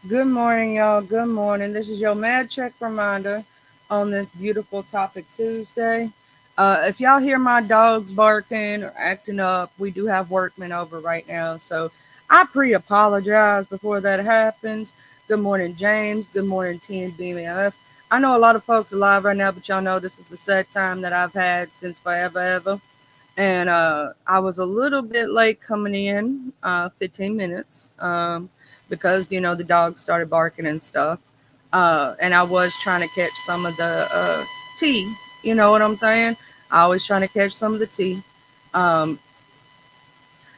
Good morning, y'all. Good morning. This is your Mad Check reminder on this beautiful topic Tuesday. If y'all hear my dogs barking or acting up, we do have workmen over right now, so I pre-apologize before that happens. Good morning, James. Good morning, TNBMF. I know a lot of folks alive right now, but y'all know this is the sad time that I've had since forever ever. And I was a little bit late coming in, 15 minutes, because the dogs started barking and stuff. And I was trying to catch some of the tea. You know what I'm saying? I always trying to catch some of the tea, um,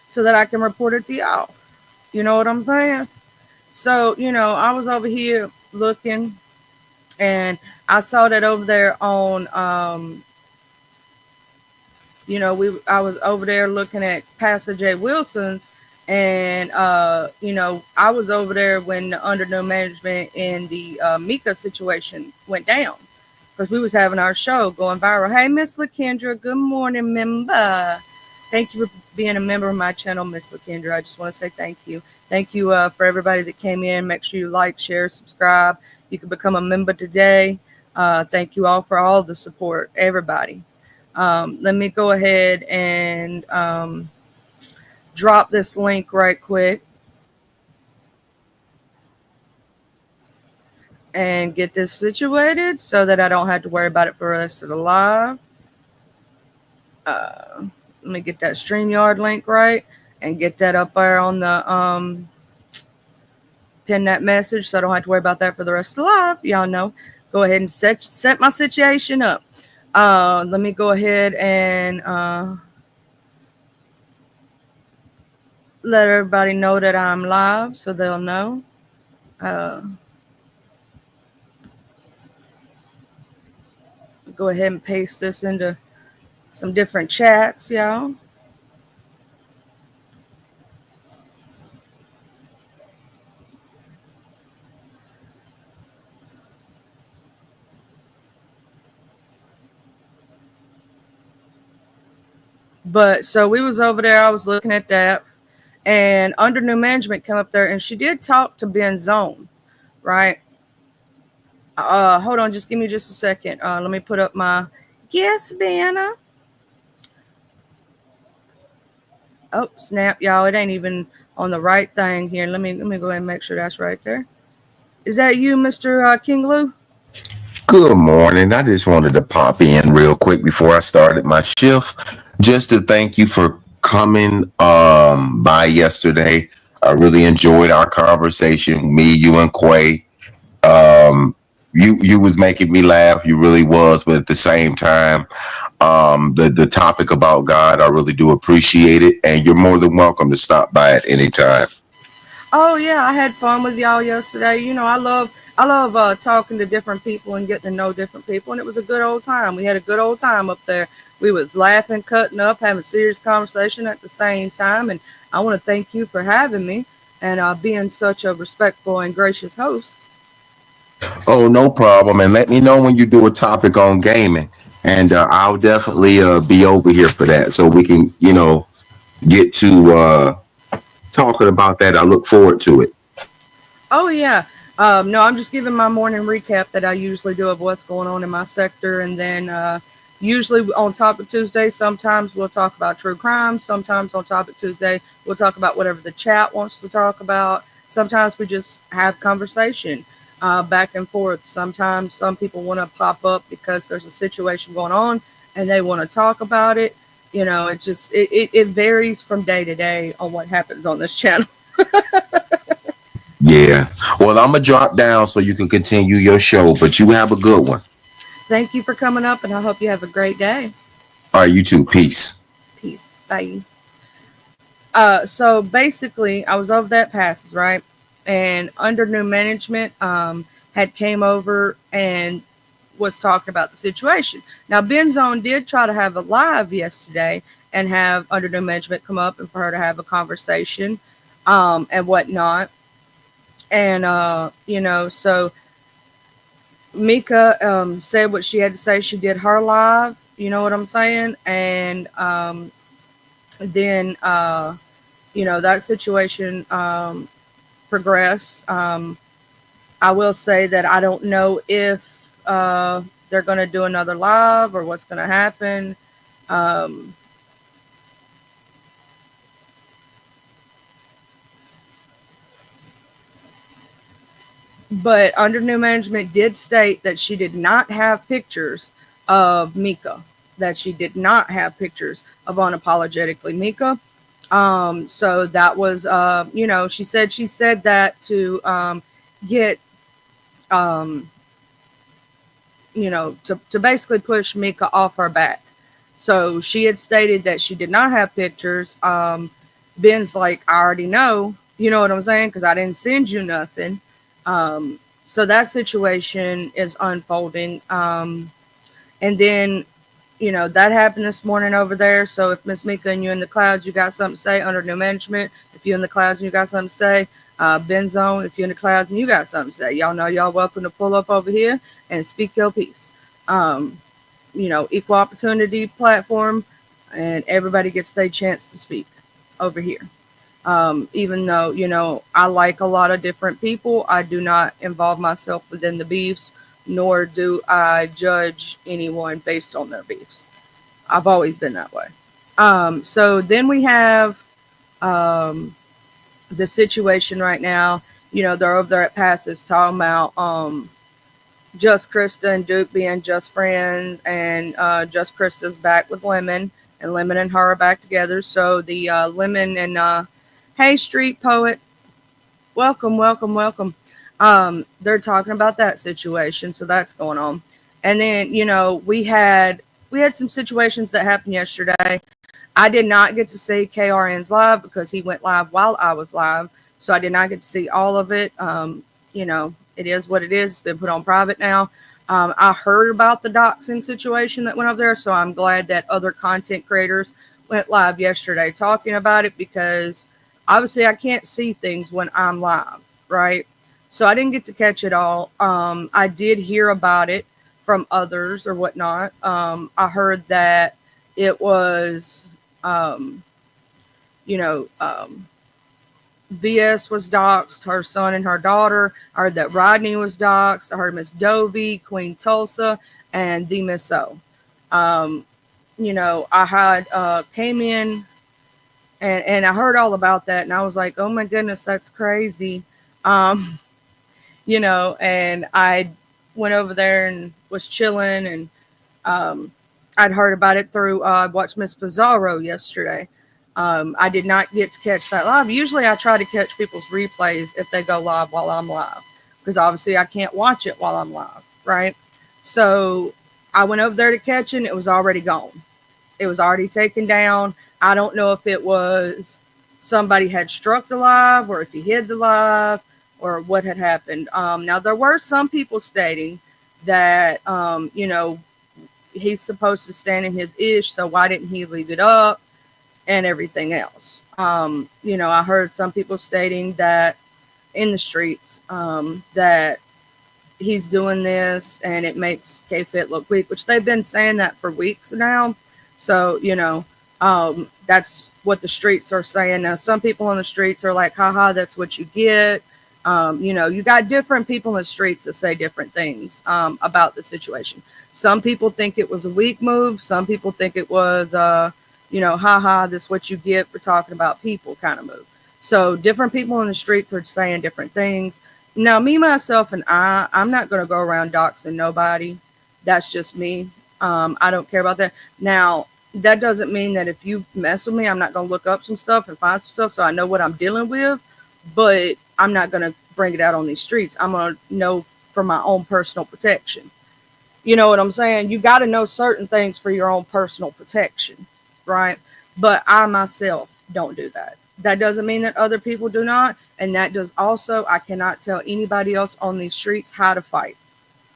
so that I can report it to y'all. You know what I'm saying? So I was over here looking, and I saw that over there on I was over there looking at Pastor Jay Wilson's, and I was over there when the under no management in the Mika situation went down, because we was having our show going viral. Hey, Miss LaKendra, good morning, member. Thank you for being a member of my channel, Miss LaKendra. I just want to say thank you. Thank you for everybody that came in. Make sure you like, share, subscribe. You can become a member today. Thank you all for all the support, everybody. Let me go ahead and drop this link right quick and get this situated so that I don't have to worry about it for the rest of the live. Uh, Let me get that StreamYard link right and get that up there on the pin that message so I don't have to worry about that for the rest of the live. Y'all know. Go ahead and set my situation up. Let me go ahead and let everybody know that I'm live so they'll know. Uh, Go ahead and paste this into some different chats, y'all. But so we was over there. I was looking at that, and under new management came up there, and she did talk to Ben Zone, right? Hold on, just give me just a second. Let me put up my yes banner. Oh snap, y'all! It ain't even on the right thing here. Let me go ahead and make sure that's right there. Is that you, Mister King Lou? Good morning. I just wanted to pop in real quick before I started my shift, just to thank you for coming by yesterday. I really enjoyed our conversation, me, you, and Quay. Um, you was making me laugh. You really was, but at the same time, the topic about God, I really do appreciate it, and you're more than welcome to stop by at any time. Oh yeah, I had fun with y'all yesterday. I love talking to different people and getting to know different people, and it was a good old time. We had a good old time up there. We was laughing, cutting up, having serious conversation at the same time, and I want to thank you for having me and being such a respectful and gracious host. Oh, no problem. And let me know when you do a topic on gaming. And I'll definitely be over here for that so we can, get to talking about that. I look forward to it. Oh yeah. No, I'm just giving my morning recap that I usually do of what's going on in my sector, and then usually on Topic Tuesday, sometimes we'll talk about true crime. Sometimes on Topic Tuesday, we'll talk about whatever the chat wants to talk about. Sometimes we just have conversation back and forth. Sometimes some people want to pop up because there's a situation going on and they want to talk about it. It varies from day to day on what happens on this channel. Yeah. Well, I'm going to drop down so you can continue your show, but you have a good one. Thank you for coming up, and I hope you have a great day. All right, you too. Peace. Peace. Bye. So basically, I was over that passes, right? And under new management, had came over and was talking about the situation. Now, Ben Zone did try to have a live yesterday and have under new management come up and for her to have a conversation, and whatnot. And so Mika said what she had to say. She did her live. You know what I'm saying? And then that situation progressed. I will say that I don't know if they're going to do another live or what's going to happen. Um, but under new management did state that she did not have pictures of Mika, that she did not have pictures of unapologetically Mika. So that was, she said that to get, um, to basically push Mika off her back. So she had stated that she did not have pictures. Ben's like, I already know, you know what I'm saying? Because I didn't send you nothing. So that situation is unfolding. And then, that happened this morning over there. So if Miss Mika and you in the clouds, you got something to say under new management. If you in the clouds and you got something to say, Ben Zone, if you're in the clouds and you got something to say, y'all know y'all welcome to pull up over here and speak your piece. Equal opportunity platform, and everybody gets their chance to speak over here. Even though, I like a lot of different people, I do not involve myself within the beefs, nor do I judge anyone based on their beefs. I've always been that way. So then we have the situation right now. They're over there at Passes talking about Just Krista and Duke being just friends, and Just Krista's back with Lemon, and Lemon and her are back together. So the Lemon and Hey Street Poet, welcome, welcome, welcome. They're talking about that situation, so that's going on. And then we had some situations that happened yesterday. I did not get to see KRN's live because he went live while I was live, so I did not get to see all of it. It is what it is. It's been put on private now. I heard about the doxing situation that went up there, so I'm glad that other content creators went live yesterday talking about it, because obviously I can't see things when I'm live, right? So I didn't get to catch it all. I did hear about it from others or whatnot. I heard that it was, BS was doxxed, her son and her daughter. I heard that Rodney was doxxed. I heard Miss Dovey, Queen Tulsa, and the Miss O. I had came in and I heard all about that, and I was like, oh my goodness, that's crazy. And I went over there and was chilling, and I'd heard about it through I watched Miss Pizarro yesterday. I did not get to catch that live. Usually I try to catch people's replays if they go live while I'm live, because obviously I can't watch it while I'm live, right? So I went over there to catch it, and it was already gone. It was already taken down. I don't know if it was somebody had struck the live, or if he hid the live, or what had happened. Now, there were some people stating that, he's supposed to stand in his ish, so why didn't he leave it up, and everything else. I heard some people stating that in the streets, that he's doing this and it makes K-Fit look weak, which they've been saying that for weeks now. So, that's what the streets are saying. Now, some people on the streets are like, haha, that's what you get. You got different people in the streets that say different things about the situation. Some people think it was a weak move. Some people think it was, haha, this is what you get for talking about people kind of move. So different people in the streets are saying different things. Now, me, myself, and I'm not going to go around doxing nobody. That's just me. I don't care about that. Now, that doesn't mean that if you mess with me, I'm not going to look up some stuff and find some stuff so I know what I'm dealing with. But I'm not going to bring it out on these streets. I'm going to know for my own personal protection. You know what I'm saying? You got to know certain things for your own personal protection, right? But I myself don't do that. That doesn't mean that other people do not. And that does also, I cannot tell anybody else on these streets how to fight,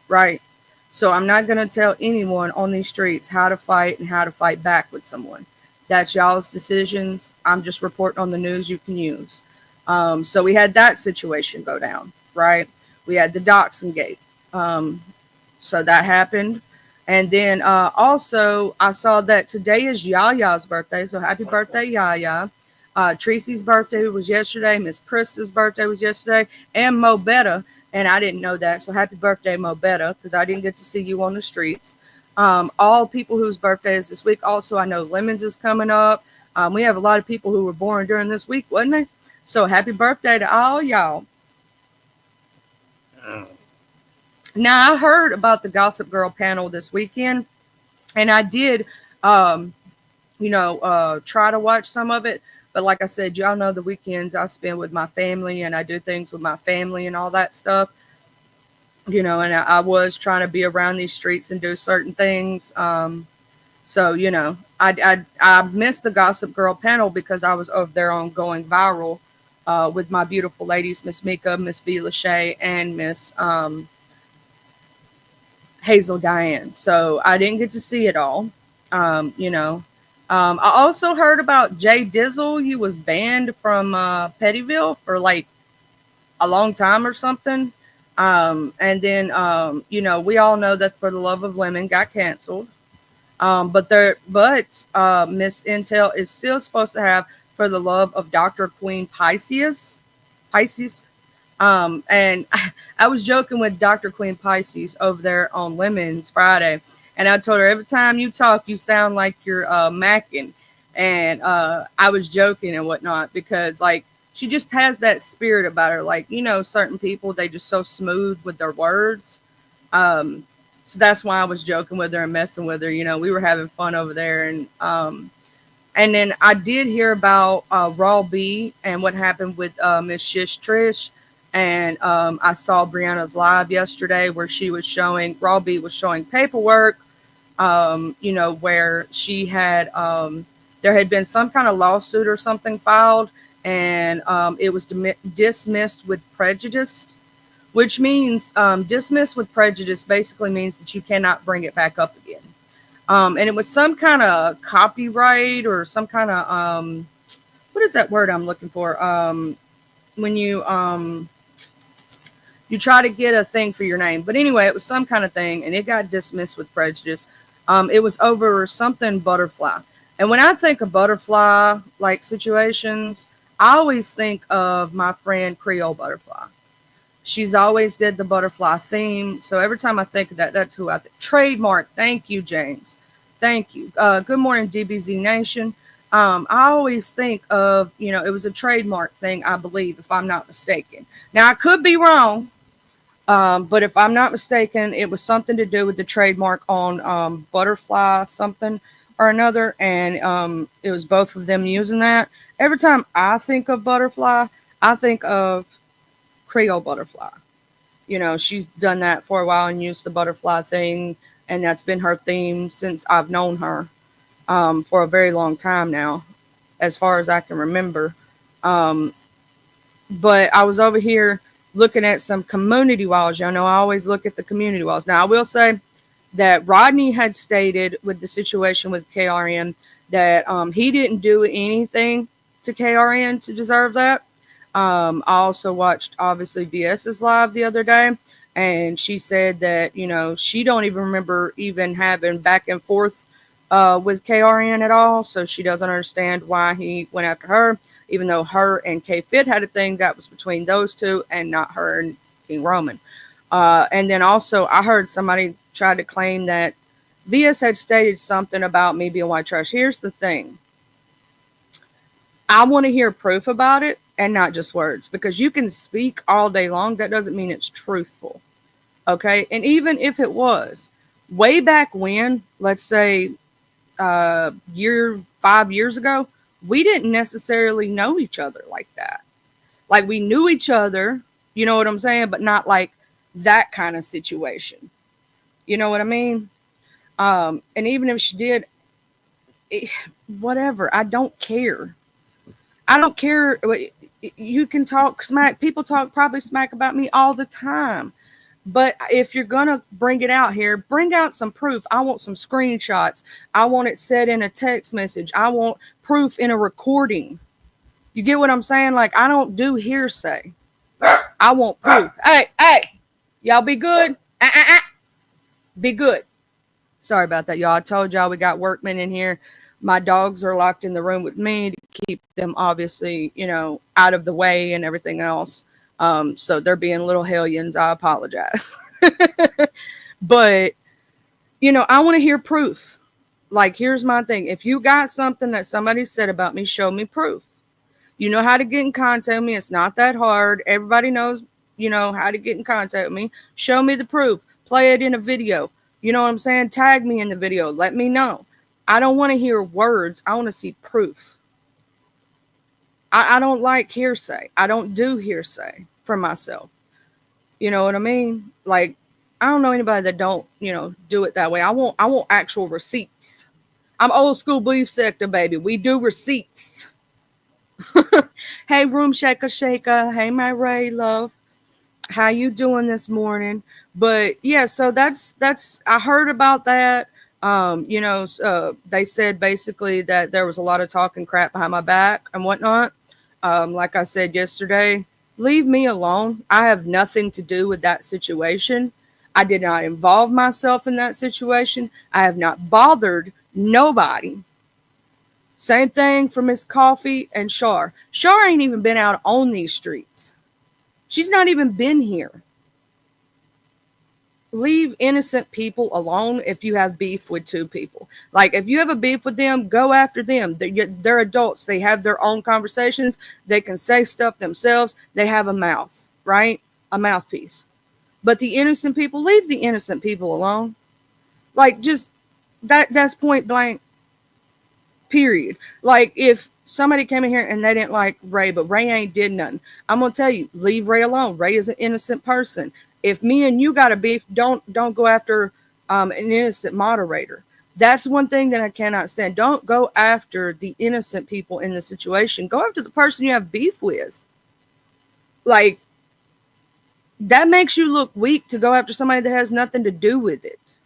right? So I'm not going to tell anyone on these streets how to fight and how to fight back with someone. That's y'all's decisions. I'm just reporting on the news you can use. So we had that situation go down, right? We had the doxing gate. So that happened. And then also I saw that today is Yaya's birthday. So happy birthday, Yaya. Tracy's birthday was yesterday. Miss Krista's birthday was yesterday. And Mo Betta. and I didn't know that. So happy birthday, Mo Betta, because I didn't get to see you on the streets. All people whose birthday is this week. Also, I know Lemons is coming up. We have a lot of people who were born during this week, wasn't they? So happy birthday to all y'all. Now, I heard about the Gossip Girl panel this weekend, and I did, um, try to watch some of it. But like I said, y'all know the weekends I spend with my family, and I do things with my family and all that stuff. And I was trying to be around these streets and do certain things. So I missed the Gossip Girl panel because I was over there on Going Viral with my beautiful ladies, Miss Mika, Miss V. Lachey, and Miss Hazel Diane. So I didn't get to see it all. I also heard about Jay Dizzle. He was banned from Pettyville for like a long time or something. And then we all know that For the Love of Lemon got canceled. But Miss Intel is still supposed to have For the Love of Dr. Queen Pisces. And I was joking with Dr. Queen Pisces over there on Lemons Friday. And I told her, every time you talk, you sound like you're macking. And I was joking and whatnot because, like, she just has that spirit about her. Like, certain people, they just so smooth with their words. So that's why I was joking with her and messing with her. We were having fun over there. And then I did hear about Raw B and what happened with Miss Shish Trish. And I saw Brianna's live yesterday where she was showing, Raw B was showing paperwork, where she had, there had been some kind of lawsuit or something filed, and it was dismissed with prejudice, which means dismissed with prejudice basically means that you cannot bring it back up again. And it was some kind of copyright or some kind of, what is that word I'm looking for? When you try to get a thing for your name. But anyway, it was some kind of thing, and it got dismissed with prejudice. It was over something butterfly. And when I think of butterfly like situations, I always think of my friend Creole Butterfly. She's always did the butterfly theme. So every time I think of that, that's who I think. Trademark. Thank you, James. Thank you. Good morning, DBZ Nation. I always think of, it was a trademark thing, I believe, if I'm not mistaken. Now, I could be wrong. But if I'm not mistaken, it was something to do with the trademark on butterfly something or another. And it was both of them using that. Every time I think of butterfly, I think of Creole Butterfly. She's done that for a while and used the butterfly thing. And that's been her theme since I've known her for a very long time now, as far as I can remember. But I was over here looking at some community walls. I always look at the community walls. Now, I will say that Rodney had stated with the situation with KRN that he didn't do anything to KRN to deserve that. I also watched, obviously, VS's live the other day, and she said that, she don't even remember even having back and forth with KRN at all, so she doesn't understand why he went after her, even though her and K-Fit had a thing that was between those two and not her and King Roman. And then also, I heard somebody try to claim that VS had stated something about me being white trash. Here's the thing. I want to hear proof about it and not just words, because you can speak all day long. That doesn't mean it's truthful. Okay. And even if it was way back when, let's say 5 years ago, we didn't necessarily know each other like that. Like, we knew each other, you know what I'm saying? But not like that kind of situation. You know what I mean? And even if she did, whatever, I don't care. I don't care. You can talk smack. People talk probably smack about me all the time. But if you're going to bring it out here, bring out some proof. I want some screenshots. I want it said in a text message. I want proof in a recording. You get what I'm saying? Like, I don't do hearsay. I want proof. Hey, y'all be good. Be good. Sorry about that, y'all. I told y'all we got workmen in here. My dogs are locked in the room with me to keep them, obviously, out of the way and everything else. So they're being little hellions. I apologize. But, I want to hear proof. Like, here's my thing. If you got something that somebody said about me, show me proof. You know how to get in contact with me. It's not that hard. Everybody knows, how to get in contact with me. Show me the proof. Play it in a video. You know what I'm saying? Tag me in the video. Let me know. I don't want to hear words. I want to see proof. I don't like hearsay. I don't do hearsay for myself. You know what I mean? Like, I don't know anybody that don't, do it that way. I want actual receipts. I'm old school belief sector, baby. We do receipts. Hey, room shaker shaker. Hey, my Ray love. How you doing this morning? But yeah, so that's I heard about that. They said basically that there was a lot of talking crap behind my back and whatnot. Like I said yesterday, leave me alone. I have nothing to do with that situation. I did not involve myself in that situation. I have not bothered nobody. Same thing for Miss Coffee and Shar. Shar ain't even been out on these streets. She's not even been here. Leave innocent people alone if you have beef with two people. Like, if you have a beef with them, go after them. They're adults. They have their own conversations. They can say stuff themselves. They have a mouth, right? A mouthpiece. But the innocent people, leave the innocent people alone. Like, just, that's point blank. Period. Like, if somebody came in here and they didn't like Ray, but Ray ain't did nothing, I'm gonna tell you, leave Ray alone. Ray is an innocent person. If me and you got a beef, don't go after an innocent moderator. That's one thing that I cannot stand. Don't go after the innocent people in the situation. Go after the person you have beef with. Like, that makes you look weak to go after somebody that has nothing to do with it.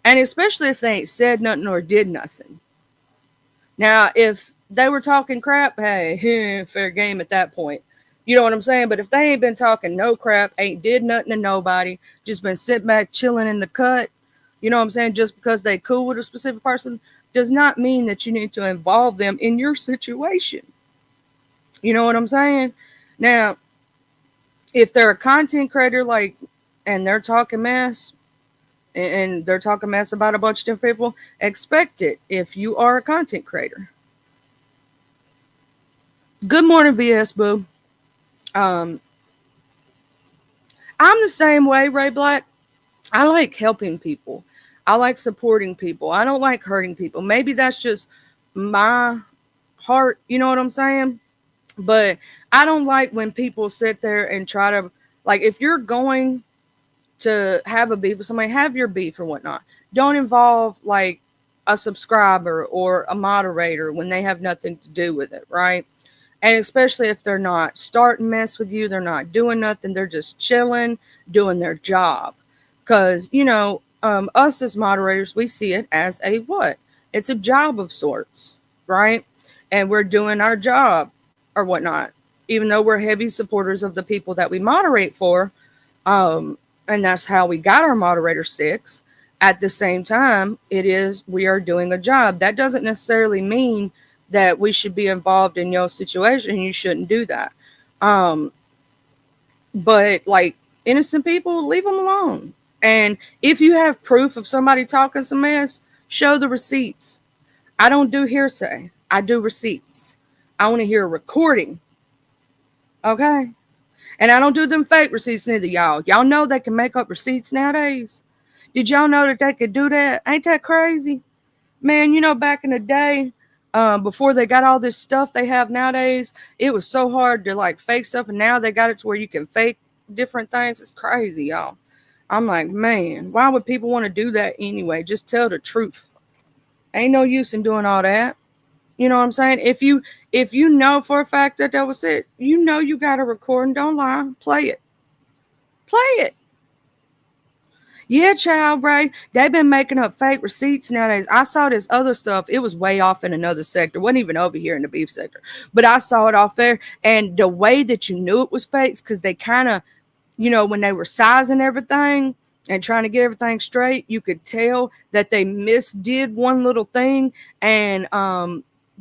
And especially if they ain't said nothing or did nothing. Now, if they were talking crap, hey, fair game at that point. You know what I'm saying? But if they ain't been talking no crap, ain't did nothing to nobody, just been sitting back chilling in the cut, you know what I'm saying? Just because they cool with a specific person does not mean that you need to involve them in your situation. You know what I'm saying? Now, if they're a content creator, like, and they're talking mess, and they're talking mess about a bunch of different people, expect it if you are a content creator. Good morning, VS Boo. I'm the same way, Ray Black. I like helping people. I like supporting people. I don't like hurting people. Maybe that's just my heart, you know what I'm saying? But I don't like when people sit there and try to, like, if you're going to have a beef with somebody, have your beef or whatnot. Don't involve like a subscriber or a moderator when they have nothing to do with it, right? And especially if they're not starting mess with you, they're not doing nothing, they're just chilling, doing their job. Because, us as moderators, we see it as a what? It's a job of sorts, right? And we're doing our job or whatnot, even though we're heavy supporters of the people that we moderate for. And that's how we got our moderator sticks. At the same time, we are doing a job. That doesn't necessarily mean that we should be involved in your situation. You shouldn't do that. But like innocent people, leave them alone. And if you have proof of somebody talking some mess, show the receipts. I don't do hearsay. I do receipts. I want to hear a recording. Okay? And I don't do them fake receipts neither, y'all. Y'all know they can make up receipts nowadays. Did y'all know that they could do that? Ain't that crazy? Man, back in the day, before they got all this stuff they have nowadays, it was so hard to like fake stuff. And now they got it to where you can fake different things. It's crazy, y'all. I'm like, man, why would people want to do that anyway? Just tell the truth. Ain't no use in doing all that. You know what I'm saying? If you know for a fact that was it, you got to record and don't lie. Play it. Play it. Yeah, child, Ray. They've been making up fake receipts nowadays. I saw this other stuff. It was way off in another sector. It wasn't even over here in the beef sector. But I saw it off there. And the way that you knew it was fake, because they kind of, when they were sizing everything and trying to get everything straight, you could tell that they misdid one little thing. And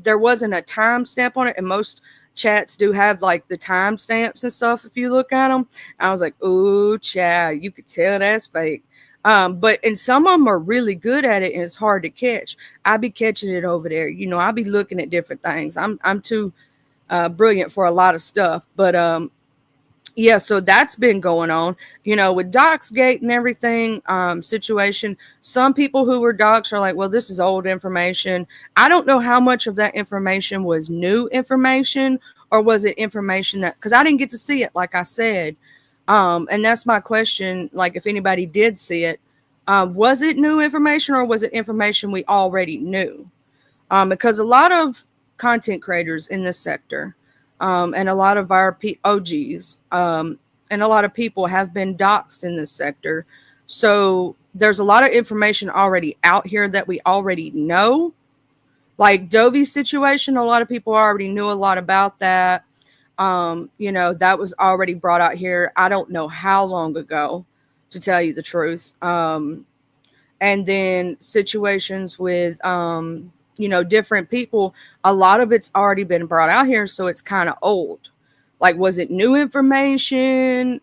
there wasn't a time stamp on it. And most chats do have like the timestamps and stuff. If you look at them, I was like, "Ooh, child, you could tell that's fake." But and some of them are really good at it, and it's hard to catch. I be catching it over there. I be looking at different things. I'm too brilliant for a lot of stuff, but yeah, so that's been going on, with Doxgate and everything, situation. Some people who were docs are like, well, this is old information. I don't know how much of that information was new information or was it information that, because I didn't get to see it, like I said. And that's my question. Like, if anybody did see it, was it new information or was it information we already knew? Because a lot of content creators in this sector, and a lot of our OGs, and a lot of people have been doxxed in this sector. So there's a lot of information already out here that we already know. Like Dovey's situation, a lot of people already knew a lot about that. That was already brought out here. I don't know how long ago, to tell you the truth. And then situations with, different people, a lot of it's already been brought out here, so it's kind of old. Like, was it new information?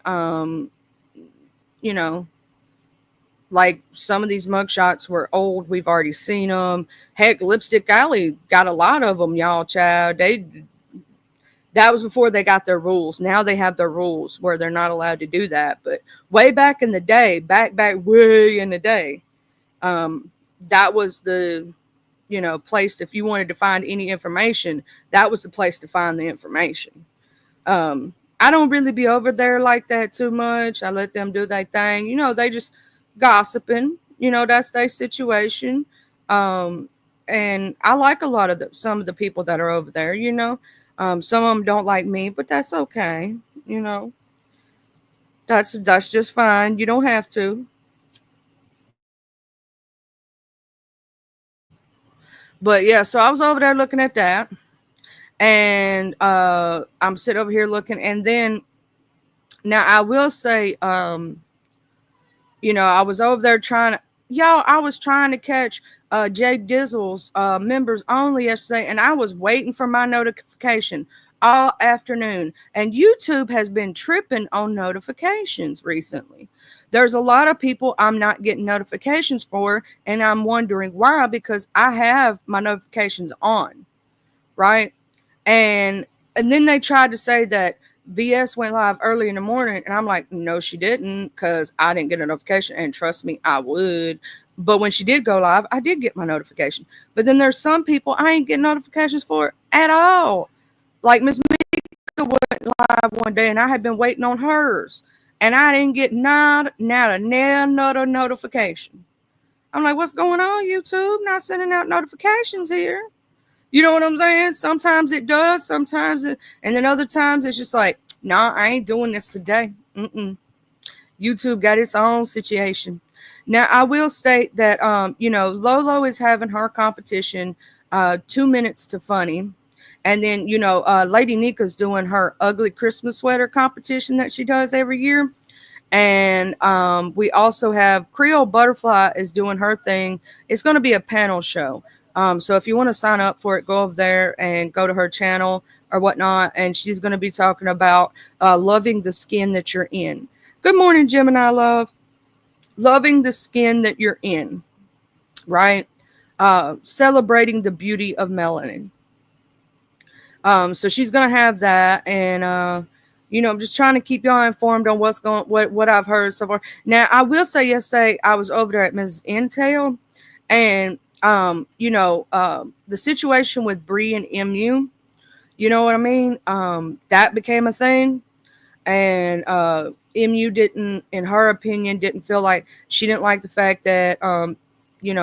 Like some of these mugshots were old. We've already seen them. Heck, Lipstick Alley got a lot of them, y'all, child. That was before they got their rules. Now they have their rules where they're not allowed to do that. But way back in the day, back way in the day, that was the place. If you wanted to find any information, that was the place to find the information. I don't really be over there like that too much. I let them do their thing. They just gossiping. That's their situation. And I like a lot of some of the people that are over there. Some of them don't like me, but that's okay. That's just fine. You don't have to. But yeah, so I was over there looking at that. And I'm sitting over here looking, and then now I will say, I was over there I was trying to catch Jay Dizzle's members only yesterday, and I was waiting for my notification all afternoon. And YouTube has been tripping on notifications recently. There's a lot of people I'm not getting notifications for, and I'm wondering why, because I have my notifications on, right? And then they tried to say that VS went live early in the morning, and I'm like, no, she didn't, because I didn't get a notification, and trust me, I would. But when she did go live, I did get my notification. But then there's some people I ain't getting notifications for at all. Like Miss Mika went live one day, and I had been waiting on hers, and I didn't get not another notification. I'm like, what's going on, YouTube? Not sending out notifications here. You know what I'm saying? Sometimes it does, and then other times it's just like, nah, I ain't doing this today. YouTube got its own situation. Now, I will state that, Lolo is having her competition, 2 minutes to funny. And then, Lady Nika's doing her ugly Christmas sweater competition that she does every year. And we also have Creole Butterfly is doing her thing. It's going to be a panel show. So if you want to sign up for it, go over there and go to her channel or whatnot. And she's going to be talking about loving the skin that you're in. Good morning, Gemini love. Loving the skin that you're in, right? Celebrating the beauty of melanin. So she's going to have that. And, I'm just trying to keep y'all informed on what I've heard so far. Now, I will say yesterday I was over there at Mrs. Intel, and the situation with Bree and MU, you know what I mean? That became a thing. And MU didn't, in her opinion, didn't feel like, she didn't like the fact that,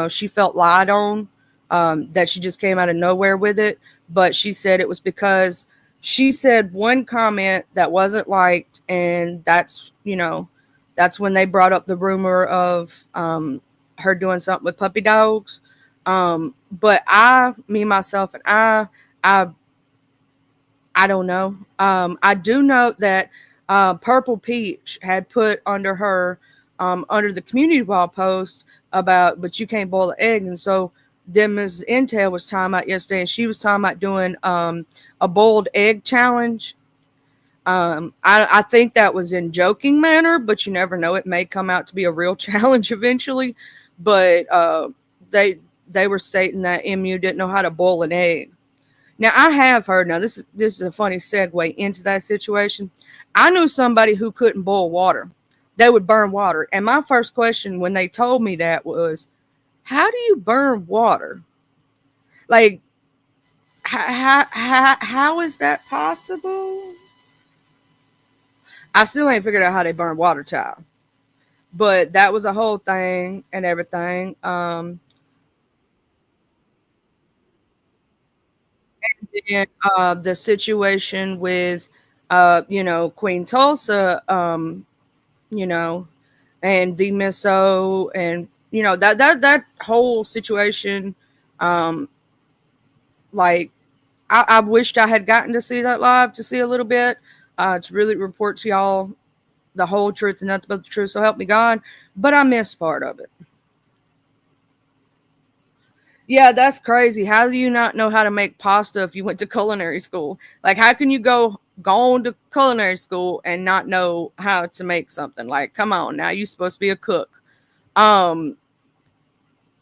she felt lied on, that she just came out of nowhere with it. But she said it was because she said one comment that wasn't liked. And that's when they brought up the rumor of her doing something with puppy dogs. But myself, and I don't know. I do know that Purple Peach had put under her, under the community wall post about, but you can't boil an egg. And so then Ms. Intel was talking about yesterday, and she was talking about doing a boiled egg challenge. I think that was in joking manner, but you never know. It may come out to be a real challenge eventually. But they they were stating that MU didn't know how to boil an egg. Now I have heard. Now this is a funny segue into that situation. I knew somebody who couldn't boil water. They would burn water, and my first question when they told me that was, "How do you burn water? Like, how is that possible?" I still ain't figured out how they burn water, child. But that was a whole thing and everything. And the situation with, Queen Tulsa, you know, and the misso, and that whole situation. Um, like, I wished I had gotten to see that live to see a little bit, to really report to y'all the whole truth and nothing but the truth. So help me God. But I missed part of it. Yeah, that's crazy. How do you not know how to make pasta if you went to culinary school? Like, how can you go on to culinary school and not know how to make something? Like, come on, now you're supposed to be a cook. Um,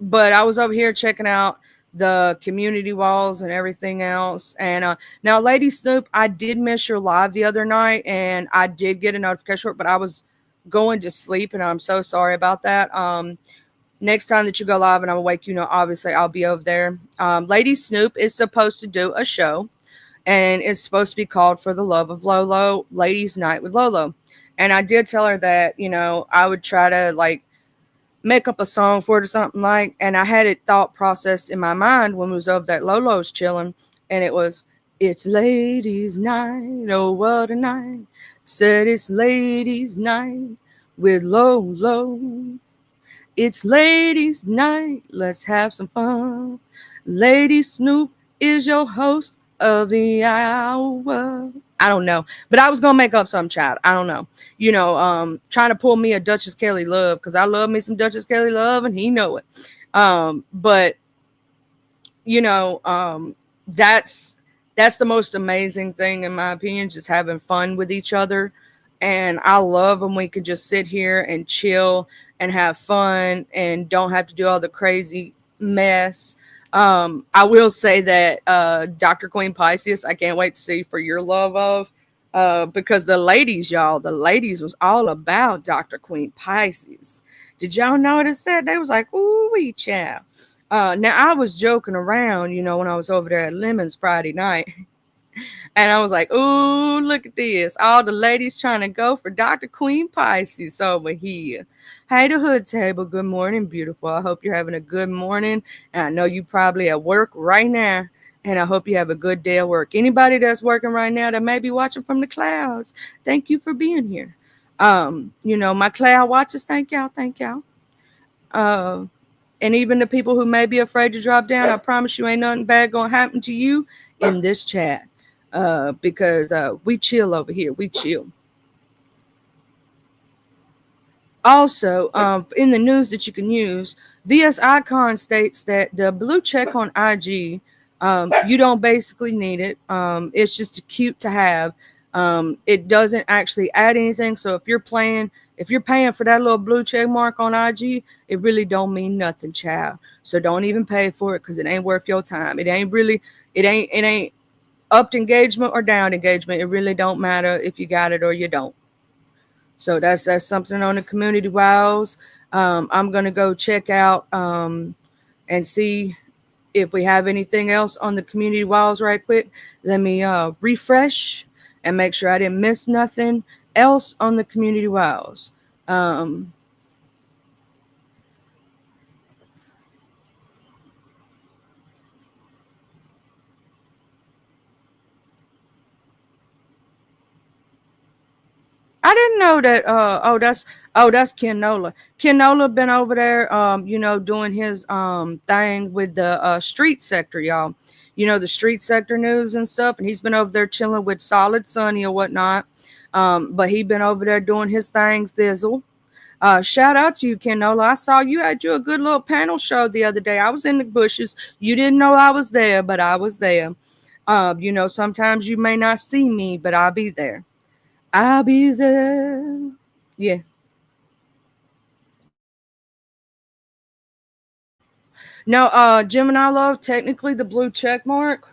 but I was over here checking out the community walls and everything else. And now, Lady Snoop, I did miss your live the other night, and I did get a notification for it, but I was going to sleep, and I'm so sorry about that. Next time that you go live and I'm awake, obviously I'll be over there. Lady Snoop is supposed to do a show, and it's supposed to be called For the Love of Lolo, Ladies Night with Lolo. And I did tell her that, I would try to like make up a song for it or something like, and I had it thought processed in my mind when we was over there at Lolo's chilling, and it was, it's ladies night, oh what a night. Said it's ladies night with Lolo. It's ladies' night. Let's have some fun. Lady Snoop is your host of the hour. I don't know, but I was gonna make up some child. I don't know. Trying to pull me a Duchess Kelly Love because I love me some Duchess Kelly Love, and he know it. But you know, that's the most amazing thing in my opinion, just having fun with each other. And I love when we can just sit here and chill and have fun and don't have to do all the crazy mess. I will say that Dr. Queen Pisces, I can't wait to see for your love of, because the ladies, y'all, the ladies was all about Dr. Queen Pisces. Did y'all notice that? They was like, ooh, wee chow. Now I was joking around, when I was over there at Lemons Friday night. And I was like, ooh, look at this. All the ladies trying to go for Dr. Queen Pisces over here. Hey, the hood table. Good morning, beautiful. I hope you're having a good morning. And I know you probably at work right now. And I hope you have a good day at work. Anybody that's working right now that may be watching from the clouds, thank you for being here. My cloud watchers, thank y'all. Thank y'all. Uh, and even the people who may be afraid to drop down, I promise you ain't nothing bad gonna happen to you in this chat. Because we chill over here. We chill. Also, in the news that you can use, VS Icon states that the blue check on IG, you don't basically need it. It's just cute to have. It doesn't actually add anything. So if you're paying for that little blue check mark on IG, it really don't mean nothing, child. So don't even pay for it because it ain't worth your time. It ain't upped engagement or down engagement. It really don't matter if you got it or you don't. So that's something on the community walls. I'm gonna go check out and see if we have anything else on the community walls right quick. Let me refresh and make sure I didn't miss nothing else on the community walls. I didn't know that. That's Ken Nola. Ken Nola been over there, doing his thing with the street sector, y'all. The street sector news and stuff, and he's been over there chilling with Solid Sunny or whatnot. But he been over there doing his thing, Thizzle. Shout out to you, Kenola. I saw you had you a good little panel show the other day. I was in the bushes. You didn't know I was there, but I was there. Sometimes you may not see me, but I'll be there. I'll be there. Yeah. No, Gemini Love, technically the blue check mark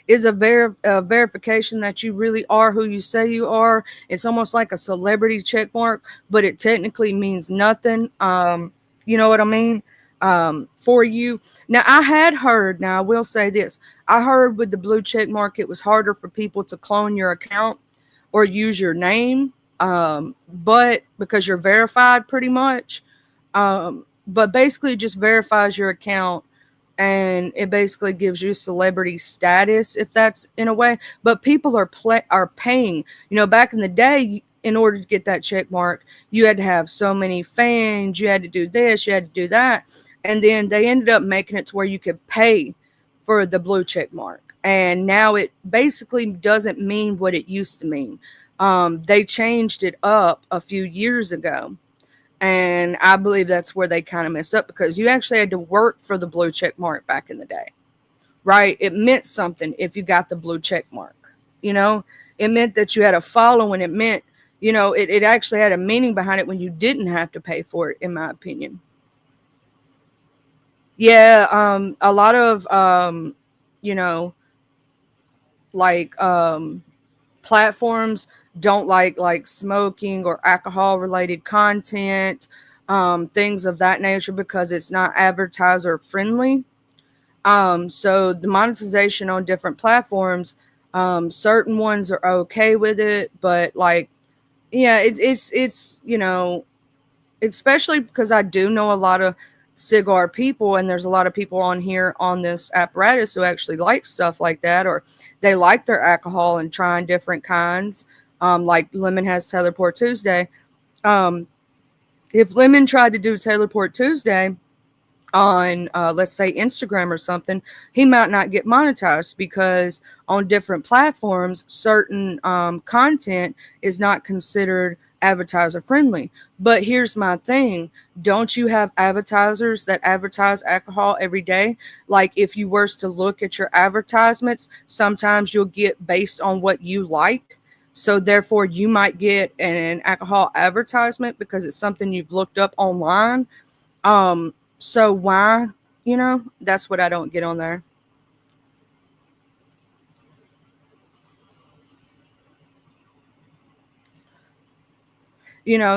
is a verification that you really are who you say you are. It's almost like a celebrity check mark, but it technically means nothing. You know what I mean? For you. Now, I had heard, now I will say this, I heard with the blue check mark, it was harder for people to clone your account or use your name, but because you're verified pretty much. But basically, it just verifies your account and it basically gives you celebrity status, if that's in a way. But people are paying. Back in the day, in order to get that check mark, you had to have so many fans. You had to do this. You had to do that, and then they ended up making it to where you could pay for the blue check mark. And now it basically doesn't mean what it used to mean. They changed it up a few years ago. And I believe that's where they kind of messed up because you actually had to work for the blue check mark back in the day, right? It meant something if you got the blue check mark. It meant that you had a following. It meant, it actually had a meaning behind it when you didn't have to pay for it, in my opinion. Yeah, a lot of, you know, like platforms don't like smoking or alcohol related content, things of that nature, because it's not advertiser friendly. So the monetization on different platforms, certain ones are okay with it, but like, yeah, it's especially because I do know a lot of cigar people, and there's a lot of people on here on this apparatus who actually like stuff like that, or they like their alcohol and trying different kinds. Like Lemon has Taylor Port Tuesday. Um, if Lemon tried to do Taylor Port Tuesday on let's say Instagram or something, he might not get monetized because on different platforms certain content is not considered advertiser friendly. But here's my thing, don't you have advertisers that advertise alcohol every day? Like if you were to look at your advertisements, sometimes you'll get based on what you like, so therefore you might get an alcohol advertisement because it's something you've looked up online. So why, that's what I don't get on there.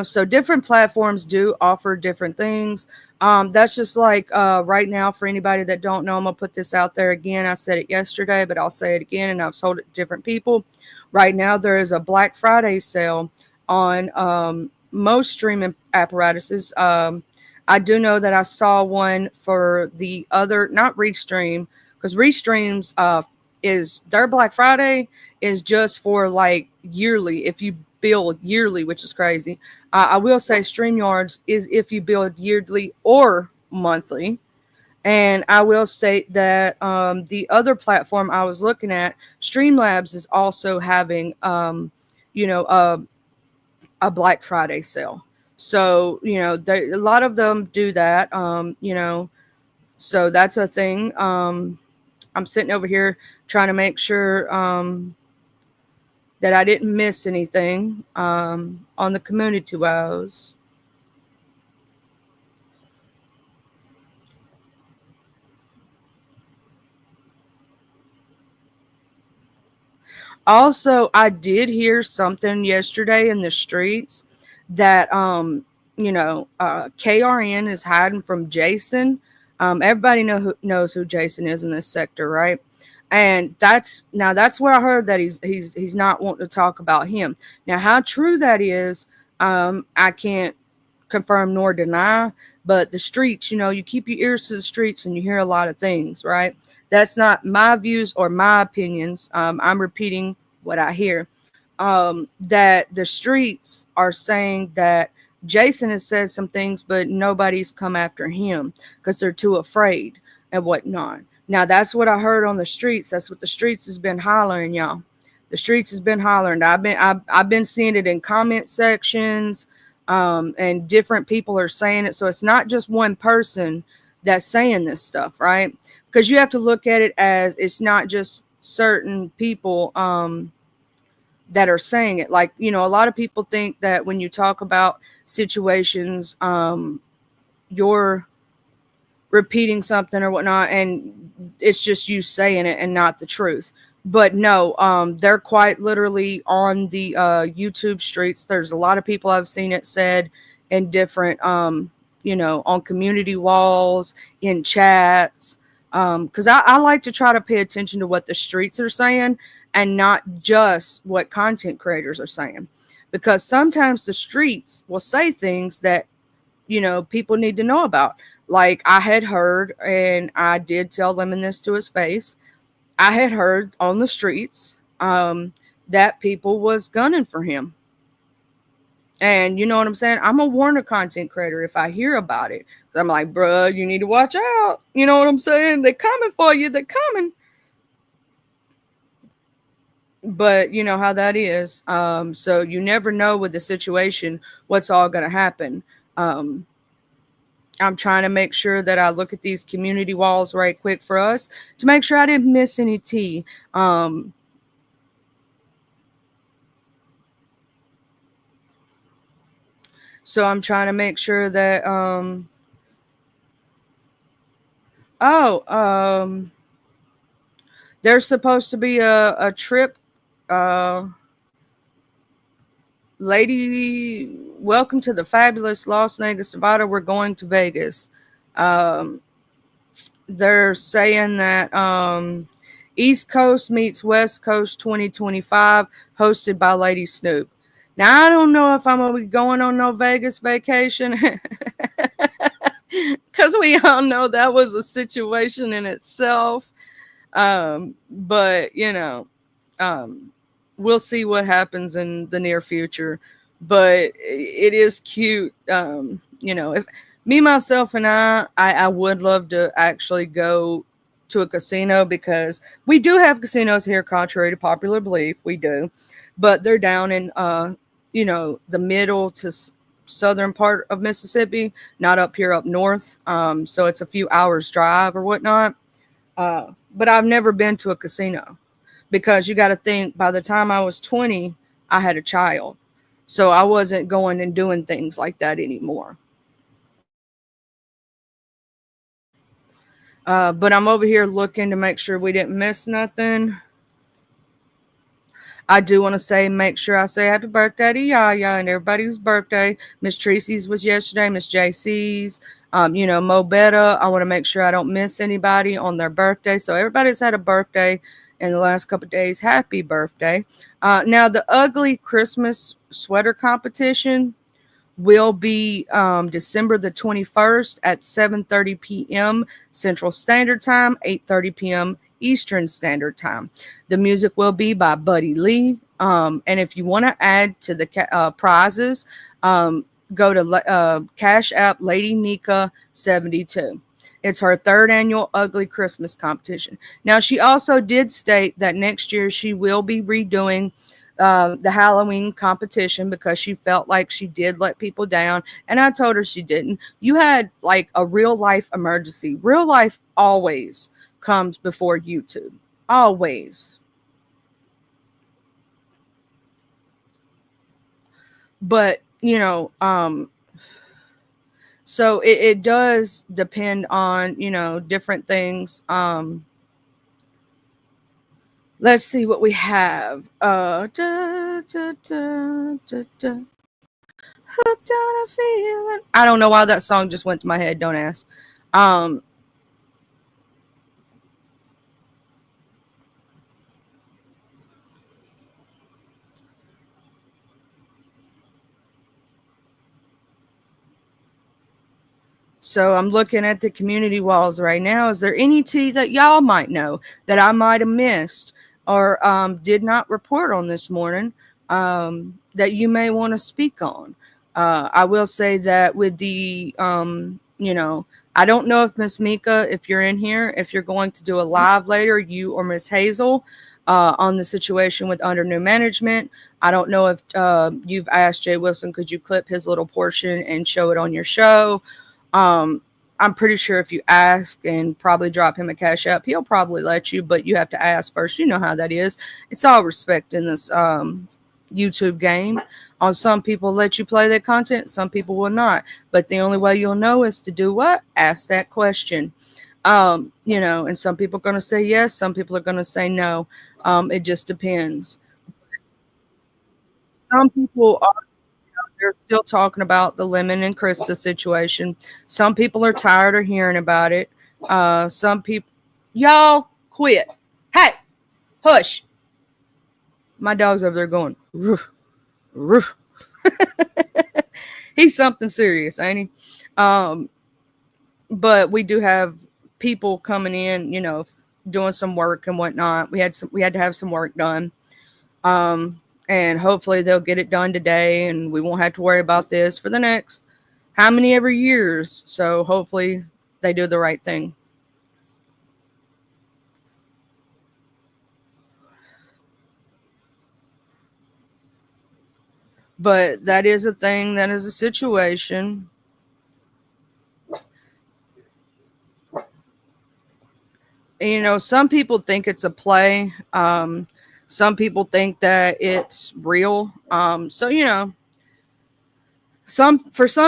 So different platforms do offer different things. That's just like right now, for anybody that don't know, I'm gonna put this out there again. I said it yesterday, but I'll say it again, and I've told it to different people. Right now, there is a Black Friday sale on most streaming apparatuses. I do know that I saw one for the other, not Restream, because Restream's is their Black Friday is just for like yearly. If you build yearly, which is crazy. I will say StreamYards is if you build yearly or monthly. And I will state that the other platform I was looking at, Streamlabs, is also having, you know, a, a Black Friday sale. So, a lot of them do that, so that's a thing. I'm sitting over here trying to make sure that I didn't miss anything on the community wows. Also, I did hear something yesterday in the streets that KRN is hiding from Jason. Everybody knows who Jason is in this sector, right? And that's where I heard that he's not wanting to talk about him. Now, how true that is, I can't confirm nor deny. But the streets, you keep your ears to the streets and you hear a lot of things, right? That's not my views or my opinions. I'm repeating what I hear. That the streets are saying that Jason has said some things, but nobody's come after him because they're too afraid and whatnot. Now that's what I heard on the streets. That's what the streets has been hollering, y'all. The streets has been hollering. I've been seeing it in comment sections. And different people are saying it. So it's not just one person that's saying this stuff, right? Because you have to look at it as it's not just certain people that are saying it. Like, you know, a lot of people think that when you talk about situations, you're repeating something or whatnot, and it's just you saying it and not the truth. But no, they're quite literally on the YouTube streets. There's a lot of people I've seen it said in different, you know, on community walls, in chats. Because I like to try to pay attention to what the streets are saying and not just what content creators are saying. Because sometimes the streets will say things that, you know, people need to know about. Like I had heard, and I did tell Lemon this to his face, I had heard on the streets that people was gunning for him. And you know what I'm saying? I'm a warner content creator if I hear about it. I'm like, bruh, you need to watch out. You know what I'm saying? They're coming for you. They're coming. But you know how that is. So you never know with the situation what's all going to happen. I'm trying to make sure that I look at these community walls right quick for us to make sure I didn't miss any tea. So I'm trying to make sure that there's supposed to be a trip. Lady, welcome to the fabulous Las Vegas, Nevada. We're going to Vegas. They're saying that East Coast meets West Coast 2025, hosted by Lady Snoop. Now, I don't know if I'm going to be going on no Vegas vacation because we all know that was a situation in itself. But, you know, we'll see what happens in the near future. But it is cute. You know, if me, myself, and I would love to actually go to a casino because we do have casinos here, contrary to popular belief. We do. But they're down in, you know, the middle to southern part of Mississippi, not up here up north. So it's a few hours drive or whatnot. But I've never been to a casino because you got to think by the time I was 20, I had a child. So I wasn't going and doing things like that anymore. But I'm over here looking to make sure we didn't miss nothing. I do want to say, make sure I say happy birthday to Yaya and everybody's birthday. Miss Tracy's was yesterday, Miss JC's, you know, Mo Betta. I want to make sure I don't miss anybody on their birthday. So everybody's had a birthday in the last couple of days. Happy birthday. Now, the ugly Christmas sweater competition will be December the 21st at 7:30 p.m. Central Standard Time, 8:30 p.m. Eastern Standard Time. The music will be by Buddy Lee. And if you want to add to the prizes, go to Cash App Lady Nika 72. It's her third annual Ugly Christmas competition. Now, she also did state that next year she will be redoing the Halloween competition because she felt like she did let people down. And I told her she didn't. You had like a real life emergency. Real life always comes before YouTube. Always. But, you know, so it does depend on, you know, different things. Let's see what we have. Hooked on a feeling. I don't know why that song just went to my head. Don't ask. So I'm looking at the community walls right now. Is there any tea that y'all might know that I might have missed or did not report on this morning that you may want to speak on? I will say that with the, you know, I don't know if Miss Mika, if you're in here, if you're going to do a live later, you or Miss Hazel, on the situation with under new management. I don't know if you've asked Jay Wilson, could you clip his little portion and show it on your show? I'm pretty sure if you ask and probably drop him a cash app, he'll probably let you, but you have to ask first. You know how that is. It's all respect in this YouTube game. On some people let you play their content, some people will not. But the only way you'll know is to do what? Ask that question. And some people are going to say yes, some people are going to say no. It just depends. Some people are, they're still talking about the Lemon and Krista situation. Some people are tired of hearing about it. Some people, y'all quit. Hey, hush. My dog's over there going, roof, roof. He's something serious, ain't he? But we do have people coming in, doing some work and whatnot. We had to have some work done. And hopefully they'll get it done today and we won't have to worry about this for the next how many ever years. So hopefully they do the right thing. But that is a thing, that is a situation. Some people think it's a play. Some people think that it's real. For some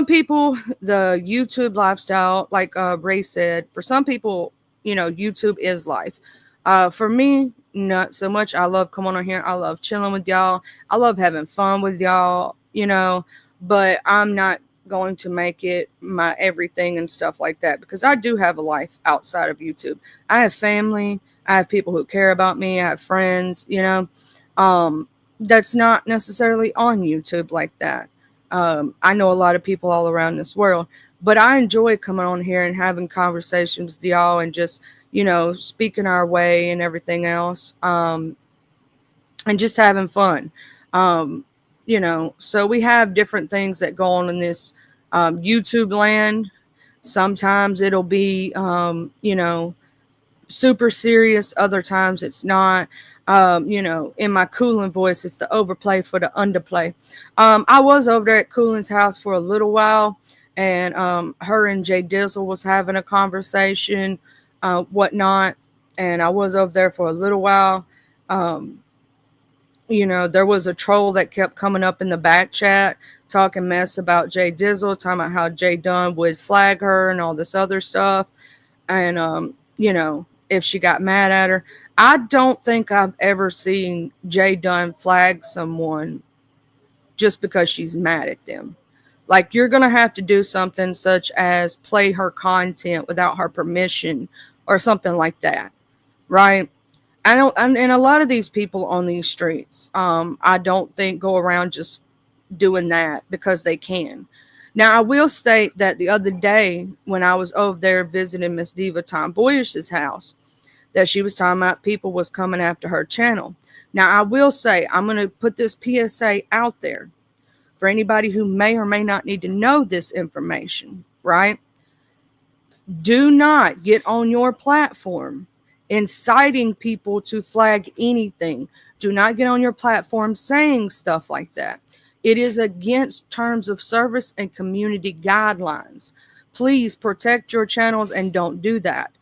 people, the YouTube lifestyle, like Ray said, for some people, YouTube is life. For me, not so much. I love coming on here. I love chilling with y'all. I love having fun with y'all, but I'm not going to make it my everything and stuff like that, because I do have a life outside of YouTube. I have family. I have people who care about me. I have friends, that's not necessarily on YouTube like that. I know a lot of people all around this world, but I enjoy coming on here and having conversations with y'all and just, speaking our way and everything else. And just having fun. So we have different things that go on in this YouTube land. Sometimes it'll be, super serious. Other times it's not. In my Coolin voice, it's the overplay for the underplay. I was over there at Coolin's house for a little while, and her and Jay Dizzle was having a conversation, whatnot, and I was over there for a little while. There was a troll that kept coming up in the back chat talking mess about Jay Dizzle, talking about how Jay Dunn would flag her and all this other stuff. And, if she got mad at her. I don't think I've ever seen Jay Dunn flag someone just because she's mad at them. Like, you're going to have to do something such as play her content without her permission or something like that, right? And a lot of these people on these streets, I don't think go around just doing that because they can. Now, I will state that the other day when I was over there visiting Miss Diva Tomboyish's house, that she was talking about people was coming after her channel. Now, I will say, I'm going to put this PSA out there for anybody who may or may not need to know this information, right? Do not get on your platform inciting people to flag anything. Do not get on your platform saying stuff like that. It is against terms of service and community guidelines. Please protect your channels and don't do that.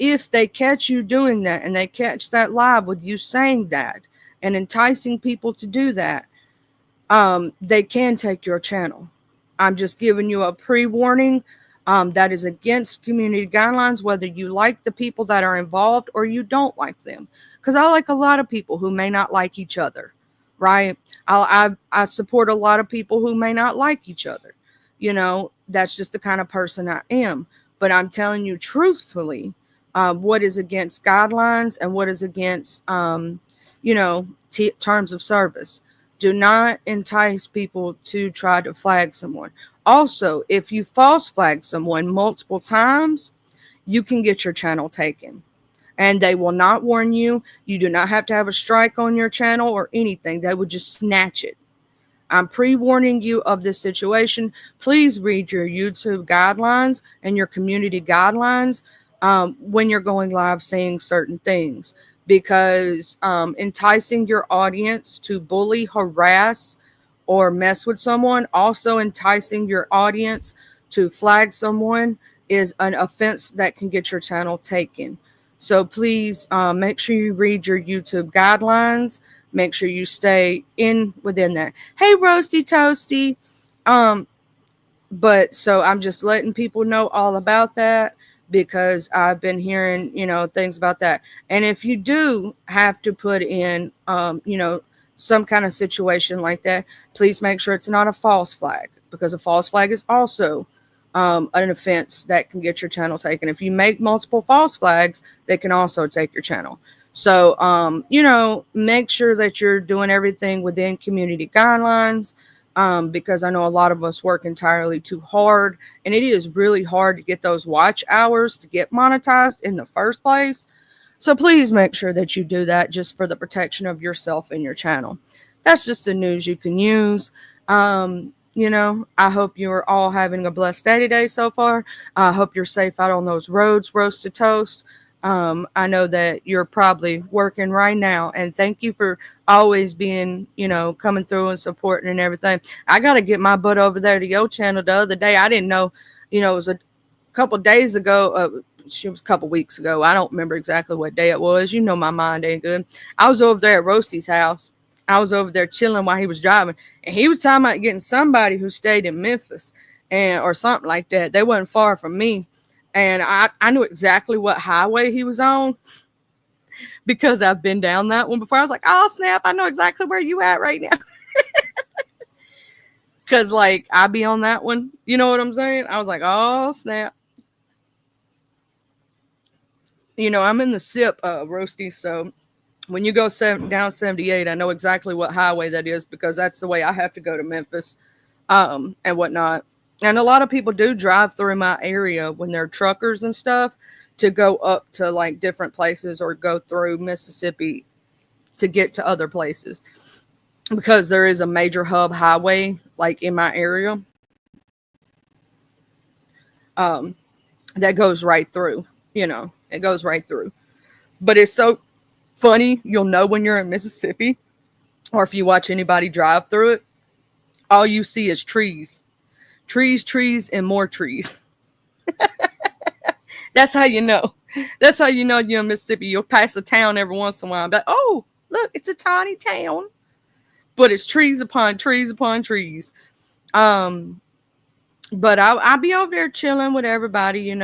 If they catch you doing that and they catch that live with you saying that and enticing people to do that, they can take your channel. I'm just giving you a pre-warning. That is against community guidelines, whether you like the people that are involved or you don't like them. Because I like a lot of people who may not like each other, right? I support a lot of people who may not like each other. That's just the kind of person I am. But I'm telling you truthfully, what is against guidelines and what is against, terms of service. Do not entice people to try to flag someone. Also, if you false flag someone multiple times, you can get your channel taken. And they will not warn you. You do not have to have a strike on your channel or anything. They would just snatch it. I'm pre-warning you of this situation. Please read your YouTube guidelines and your community guidelines when you're going live saying certain things. because enticing your audience to bully, harass, or mess with someone, also enticing your audience to flag someone, is an offense that can get your channel taken. So please make sure you read your YouTube guidelines. Make sure you stay in within that. Hey, Roasty Toasty. But so I'm just letting people know all about that because I've been hearing, things about that. And if you do have to put in, some kind of situation like that, please make sure it's not a false flag, because a false flag is also an offense that can get your channel taken. If you make multiple false flags, they can also take your channel. So, make sure that you're doing everything within community guidelines, because I know a lot of us work entirely too hard, and it is really hard to get those watch hours to get monetized in the first place. So please make sure that you do that just for the protection of yourself and your channel. That's just the news you can use. I hope you're all having a blessed day today so far. I hope you're safe out on those roads, Roasted Toast. I know that you're probably working right now, and thank you for always being, coming through and supporting and everything. I got to get my butt over there to your channel the other day. I didn't know, it was a couple days ago. It was a couple weeks ago. I don't remember exactly what day it was. My mind ain't good. I was over there at Roasty's house. I was over there chilling while he was driving, and he was talking about getting somebody who stayed in Memphis or something like that. They wasn't far from me. And I knew exactly what highway he was on because I've been down that one before. I was like, oh, snap, I know exactly where you at right now. Because, I be on that one. You know what I'm saying? I was like, oh, snap. I'm in the SIP, Roasty, so when you go down 78, I know exactly what highway that is because that's the way I have to go to Memphis and whatnot. And a lot of people do drive through my area when they're truckers and stuff to go up to different places or go through Mississippi to get to other places because there is a major hub highway in my area that goes right through, it goes right through. But it's so funny. You'll know when you're in Mississippi or if you watch anybody drive through it, all you see is trees. Trees, and more trees. That's how you know. That's how you know you're in Mississippi. You'll pass a town every once in a while. But oh, look, it's a tiny town. But it's trees upon trees upon trees. But I'll be over there chilling with everybody,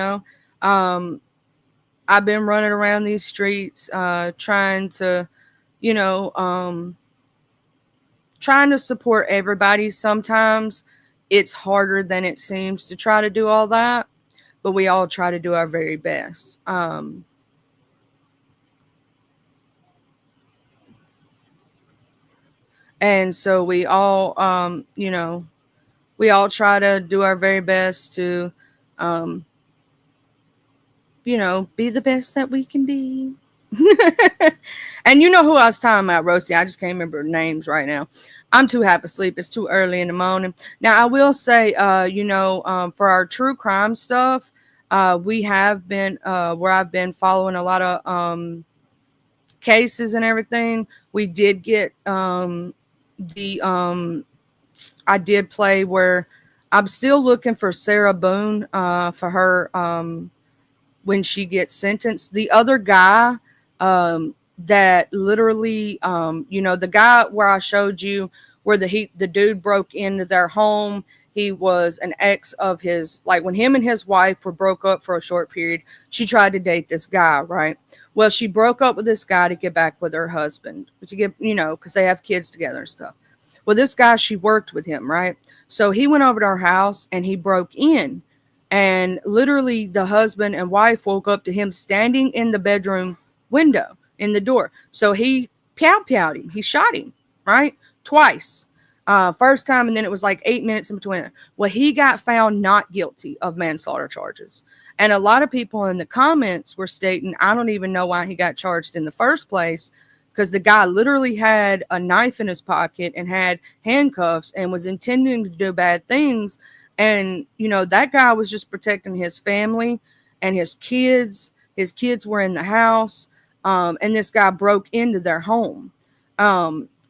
I've been running around these streets, trying to support everybody. Sometimes it's harder than it seems to try to do all that, but we all try to do our very best. And so we all, we all try to do our very best to, be the best that we can be. And you know who I was talking about, Roasty. I just can't remember names right now. I'm too half asleep. It's too early in the morning. Now, I will say, for our true crime stuff, we have been, where I've been following a lot of cases and everything. We did get I did play where I'm still looking for Sarah Boone for her when she gets sentenced. The other guy that literally, the guy where I showed you where the dude broke into their home. He was an ex of his, when him and his wife were broke up for a short period, she tried to date this guy, right? Well, she broke up with this guy to get back with her husband, to get, because they have kids together and stuff. Well, this guy, she worked with him, right? So he went over to our house and he broke in. And literally the husband and wife woke up to him standing in the bedroom window in the door. So he pow-powed him. He shot him, right? Twice. First time, and then it was 8 minutes in between. Well, he got found not guilty of manslaughter charges. And a lot of people in the comments were stating, I don't even know why he got charged in the first place, because the guy literally had a knife in his pocket and had handcuffs and was intending to do bad things. And, that guy was just protecting his family and his kids. His kids were in the house. And this guy broke into their home.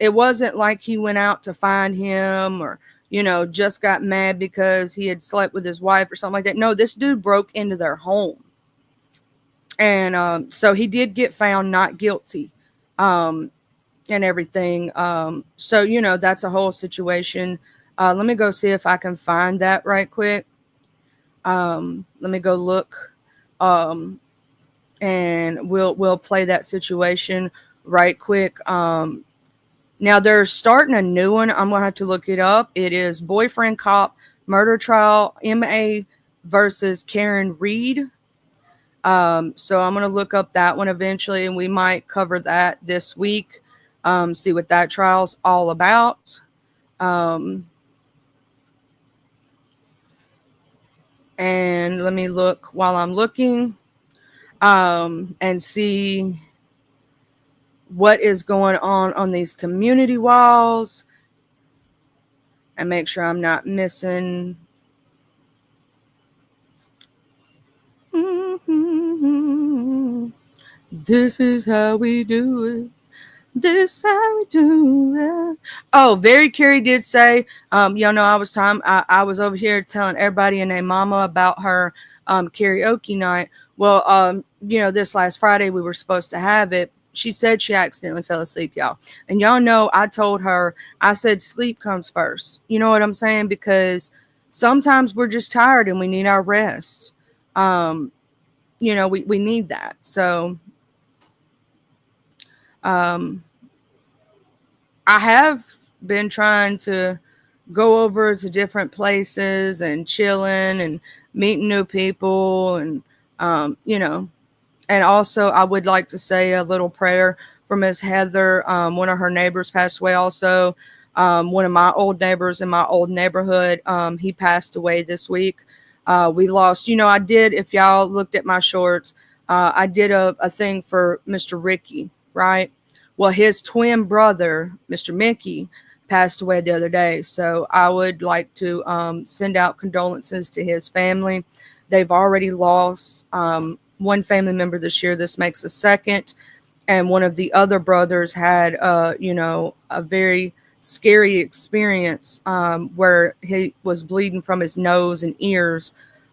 It wasn't like he went out to find him or, just got mad because he had slept with his wife or something like that. No, this dude broke into their home. And so he did get found not guilty and everything. So, that's a whole situation. Let me go see if I can find that right quick. Let me go look. And we'll play that situation right quick. Now they're starting a new one. I'm gonna have to look it up. It is Boyfriend Cop Murder Trial, MA versus Karen Reed. So I'm gonna look up that one eventually, and we might cover that this week. See what that trial's all about. And let me look while I'm looking, and see what is going on these community walls, and make sure I'm not missing. This is how we do it. This how we do it. Oh, Very Carrie did say, y'all know I was over here telling everybody and their mama about her karaoke night. Well, this last Friday we were supposed to have it. She said she accidentally fell asleep, y'all. And y'all know I told her, I said sleep comes first. You know what I'm saying? Because sometimes we're just tired and we need our rest. We need that. So I have been trying to go over to different places and chilling and meeting new people. And, and also I would like to say a little prayer for Miss Heather. One of her neighbors passed away also. One of my old neighbors in my old neighborhood, he passed away this week. We lost, I did, if y'all looked at my shorts, I did a thing for Mr. Ricky, right? Well, his twin brother, Mr. Mickey, passed away the other day. So I would like to send out condolences to his family. They've already lost one family member this year. This makes the second. And one of the other brothers had, a very scary experience where he was bleeding from his nose and ears.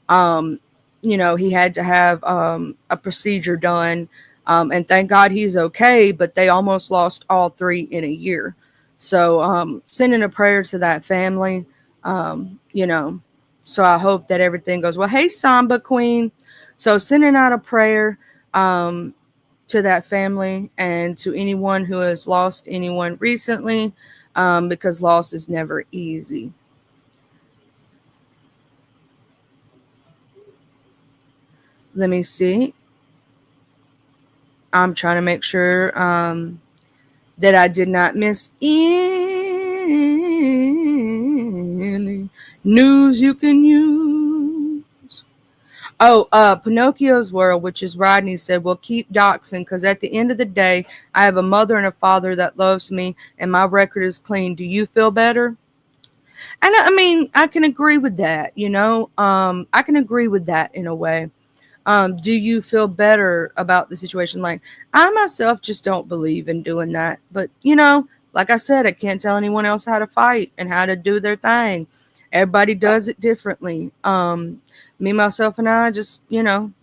He had to have a procedure done. And thank God he's okay, but they almost lost all three in a year. So sending a prayer to that family, so I hope that everything goes well. Hey, Samba Queen. So sending out a prayer to that family and to anyone who has lost anyone recently, because loss is never easy. Let me see. I'm trying to make sure that I did not miss any news you can use. Oh, Pinocchio's World, which is Rodney, said, well, keep doxing, because at the end of the day, I have a mother and a father that loves me, and my record is clean. Do you feel better? And I mean, I can agree with that, I can agree with that in a way. Do you feel better about the situation? Like, I myself just don't believe in doing that. But, like I said, I can't tell anyone else how to fight and how to do their thing. Everybody does it differently. Me, myself, and I just, I'm going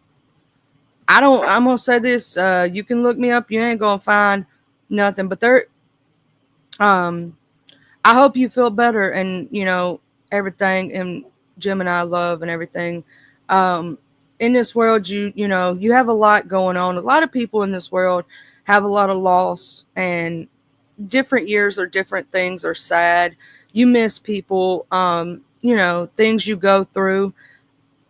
to say this. You can look me up. You ain't going to find nothing. But I hope you feel better and, everything. And Jim and I love and everything. In this world, you have a lot going on. A lot of people in this world have a lot of loss, and different years or different things are sad. You miss people, things you go through.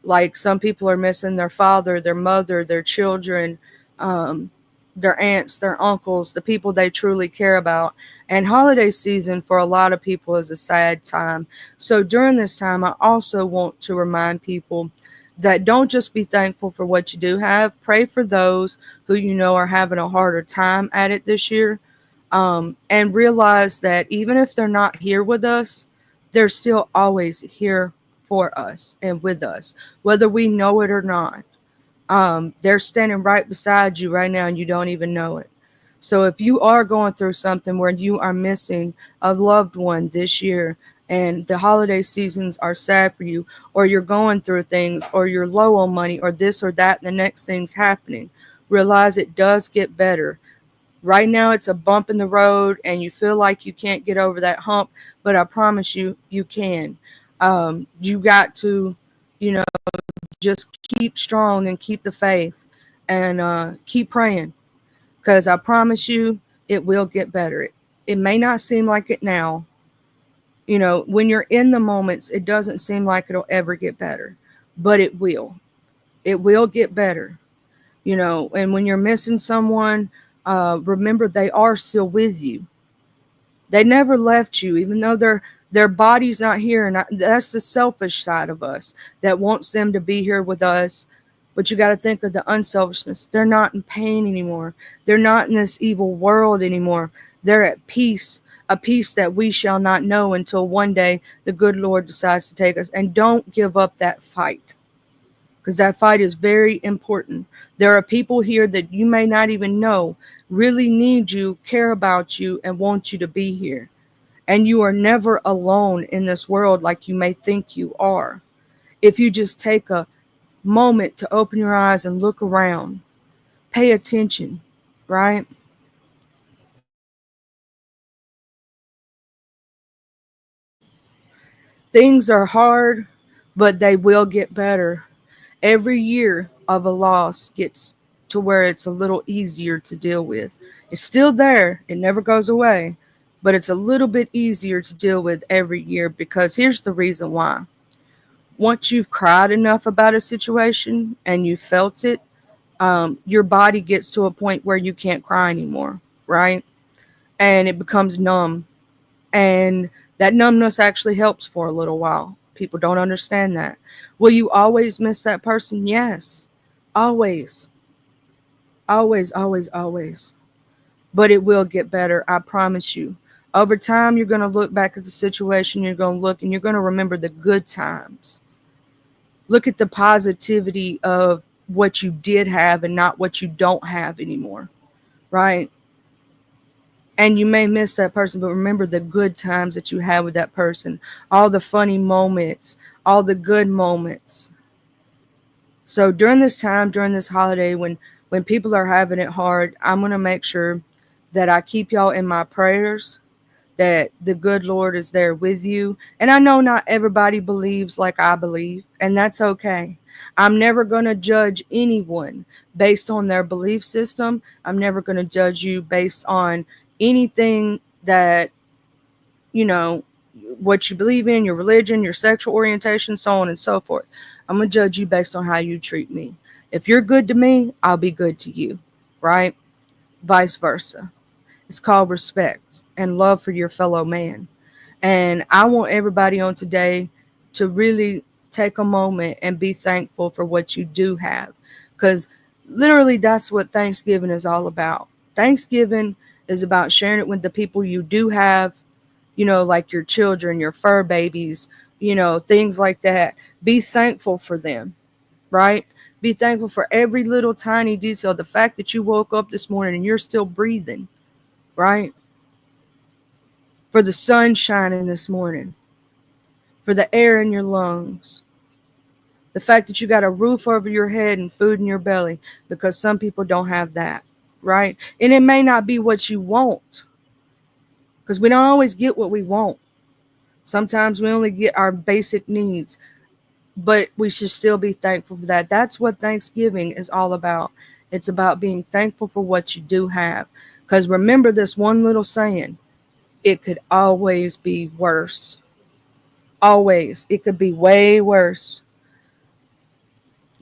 Like some people are missing their father, their mother, their children, their aunts, their uncles, the people they truly care about. And holiday season for a lot of people is a sad time. So during this time, I also want to remind people that don't just be thankful for what you do have. Pray for those who are having a harder time at it this year. And realize that even if they're not here with us, they're still always here for us and with us, whether we know it or not. They're standing right beside you right now and you don't even know it. So if you are going through something where you are missing a loved one this year and the holiday seasons are sad for you, or you're going through things, or you're low on money, or this or that, and the next thing's happening, realize it does get better. Right now, it's a bump in the road and you feel like you can't get over that hump, but I promise you, you can. You got to, you know, just keep strong and keep the faith and keep praying because I promise you it will get better. It may not seem like it now. You know, when you're in the moments, it doesn't seem like it'll ever get better, but it will. It will get better, you know, and when you're missing someone, remember they are still with you. They never left you, even though their body's not here. And that's the selfish side of us that wants them to be here with us. But you got to think of the unselfishness. They're not in pain anymore. They're not in this evil world anymore. They're at peace, a peace that we shall not know until one day the good Lord decides to take us. And don't give up that fight because that fight is very important. There are people here that you may not even know really need you, care about you, and want you to be here. And you are never alone in this world like you may think you are. If you just take a moment to open your eyes and look around, pay attention, right? Things are hard, but they will get better. Every year of a loss gets to where it's a little easier to deal with. It's still there, it never goes away, but it's a little bit easier to deal with every year because here's the reason why. Once you've cried enough about a situation and you felt it, your body gets to a point where you can't cry anymore, right? And it becomes numb. And that numbness actually helps for a little while. People don't understand that. Will you always miss that person? Yes. Always. Always, always, always. But it will get better. I promise you. Over time, you're going to look back at the situation. You're going to look and you're going to remember the good times. Look at the positivity of what you did have and not what you don't have anymore. Right? And you may miss that person, but remember the good times that you had with that person, all the funny moments, all the good moments. So during this time, during this holiday, when people are having it hard, I'm going to make sure that I keep y'all in my prayers, that the good Lord is there with you. And I know not everybody believes like I believe, and that's okay. I'm never going to judge anyone based on their belief system. I'm never going to judge you based on anything that, you know, what you believe in, your religion, your sexual orientation, so on and so forth. I'm going to judge you based on how you treat me. If you're good to me, I'll be good to you, right? Vice versa. It's called respect and love for your fellow man. And I want everybody on today to really take a moment and be thankful for what you do have. Because literally, that's what Thanksgiving is all about. Thanksgiving is about sharing it with the people you do have, you know, like your children, your fur babies, you know, things like that. Be thankful for them, right? Be thankful for every little tiny detail. The fact that you woke up this morning and you're still breathing, right? For the sun shining this morning, for the air in your lungs, the fact that you got a roof over your head and food in your belly, because some people don't have that, right? And it may not be what you want, because we don't always get what we want. Sometimes we only get our basic needs, but we should still be thankful for that. That's what Thanksgiving is all about. It's about being thankful for what you do have. Because remember this one little saying, it could always be worse. Always. It could be way worse.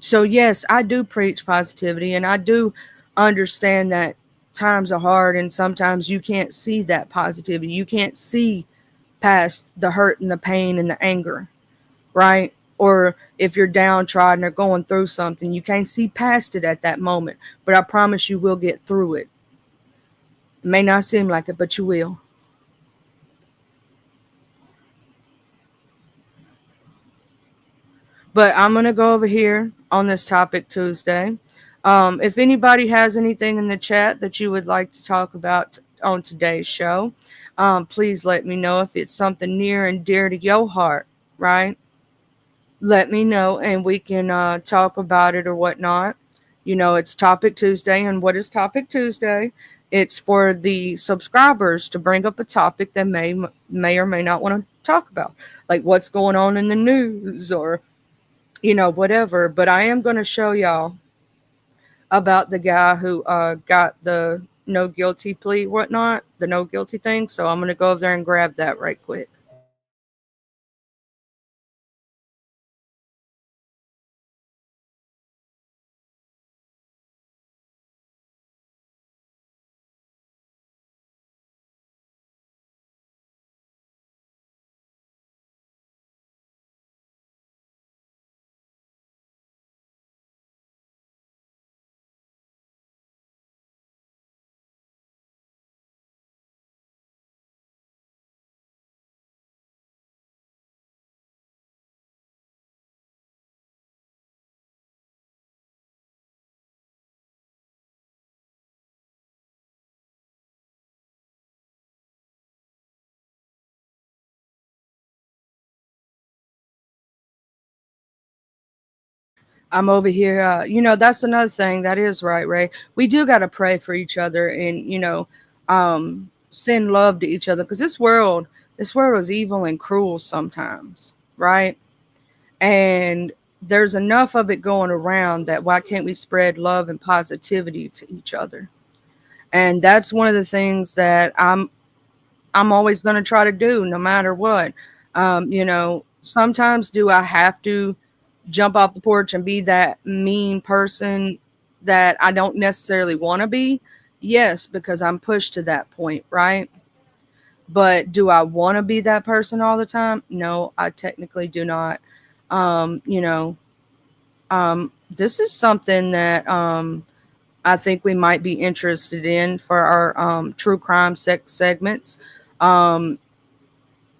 So, yes, I do preach positivity and I do understand that times are hard and sometimes you can't see that positivity. You can't see past the hurt and the pain and the anger, right? Or if you're downtrodden or going through something, you can't see past it at that moment. But I promise you will get through it. It may not seem like it, but you will. But I'm going to go over here on this topic Tuesday. If anybody has anything in the chat that you would like to talk about on today's show, please let me know if it's something near and dear to your heart, right? Let me know and we can talk about it or whatnot. You know, it's Topic Tuesday. And what is Topic Tuesday? It's for the subscribers to bring up a topic that may or may not want to talk about, like what's going on in the news or, you know, whatever. But I am going to show y'all about the guy who got the no guilty plea, whatnot, the no guilty thing. So I'm going to go over there and grab that right quick. I'm over here. You know, that's another thing. That is right, Ray. We do got to pray for each other and, you know, send love to each other because this world is evil and cruel sometimes, right? And there's enough of it going around that why can't we spread love and positivity to each other? And that's one of the things that I'm always going to try to do no matter what. You know, sometimes do I have to jump off the porch and be that mean person that I don't necessarily want to be? Yes, because I'm pushed to that point, right? But do I want to be that person all the time? No, I technically do not. You know, this is something that I think we might be interested in for our true crime segments. Um,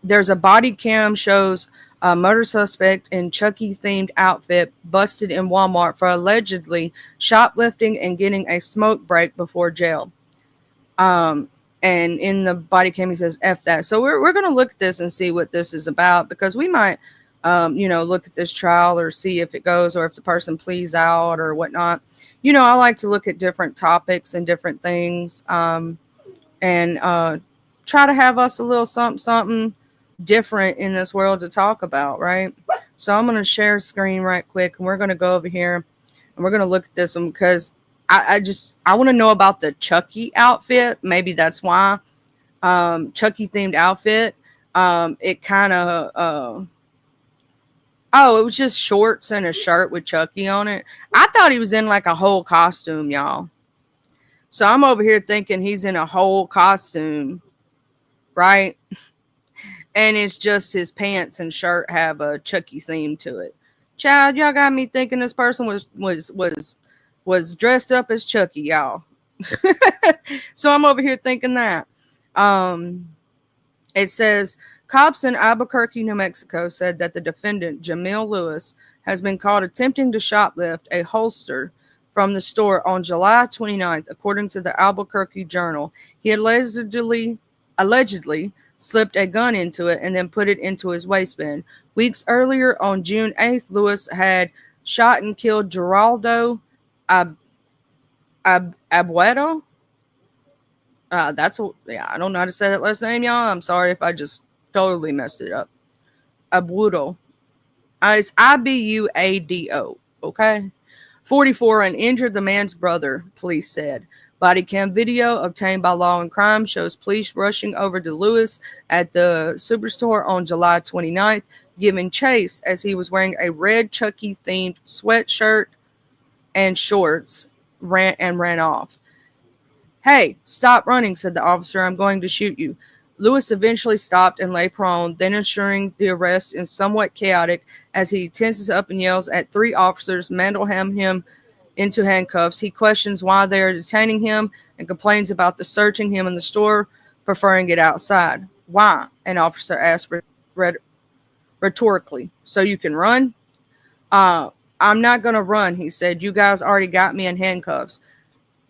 there's a body cam shows a murder suspect in Chucky themed outfit busted in Walmart for allegedly shoplifting and getting a smoke break before jail. Um, and in the body cam, he says, F that. So we're going to look at this and see what this is about because we might, you know, look at this trial or see if it goes or if the person pleads out or whatnot. You know, I like to look at different topics and different things and try to have us a little something different in this world to talk about, right? So I'm going to share screen right quick and we're going to go over here and we're going to look at this one because I want to know about the Chucky outfit. Maybe that's why. Chucky themed outfit. It kind of it was just shorts and a shirt with Chucky on it. I thought he was in like a whole costume, y'all. So I'm over here thinking he's in a whole costume, right? And it's just his pants and shirt have a Chucky theme to it. Child, y'all got me thinking this person was dressed up as Chucky, y'all. So I'm over here thinking that. It says cops in Albuquerque, New Mexico said that the defendant, Jamil Lewis, has been caught attempting to shoplift a holster from the store on July 29th, according to the Albuquerque Journal. He allegedly slipped a gun into it and then put it into his waistband. Weeks earlier, on June 8th, Lewis had shot and killed Geraldo Abuedo. I don't know how to say that last name, y'all. I'm sorry if I just totally messed it up. Abudo. It's Ibuado. Okay. 44 and injured the man's brother, police said. Body cam video obtained by Law and Crime shows police rushing over to Lewis at the superstore on July 29th, giving chase as he was wearing a red Chucky themed sweatshirt and shorts ran off. Hey, stop running, said the officer. I'm going to shoot you. Lewis eventually stopped and lay prone, then ensuring the arrest is somewhat chaotic as he tenses up and yells at three officers, manhandle him into handcuffs. He questions why they are detaining him and complains about the searching him in the store, preferring it outside. Why? An officer asked rhetorically. So you can run? I'm not going to run, he said. You guys already got me in handcuffs.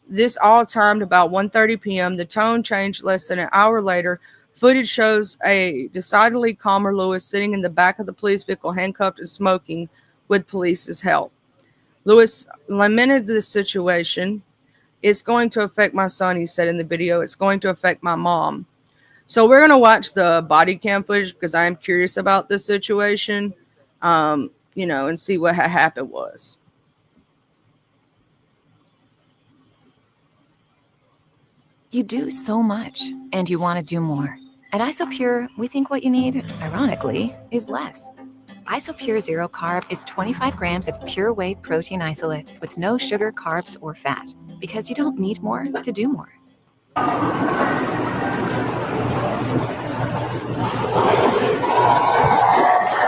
This all timed about 1:30 p.m. The tone changed less than an hour later. Footage shows a decidedly calmer Lewis sitting in the back of the police vehicle, handcuffed and smoking with police's help. Lewis lamented the situation. It's going to affect my son, he said in the video. It's going to affect my mom. So we're going to watch the body cam footage because I am curious about this situation, and see what happened was. You do so much, and you want to do more. At Isopure, we think what you need, ironically, is less. Isopure Zero Carb is 25 grams of pure whey protein isolate with no sugar, carbs, or fat, because you don't need more to do more.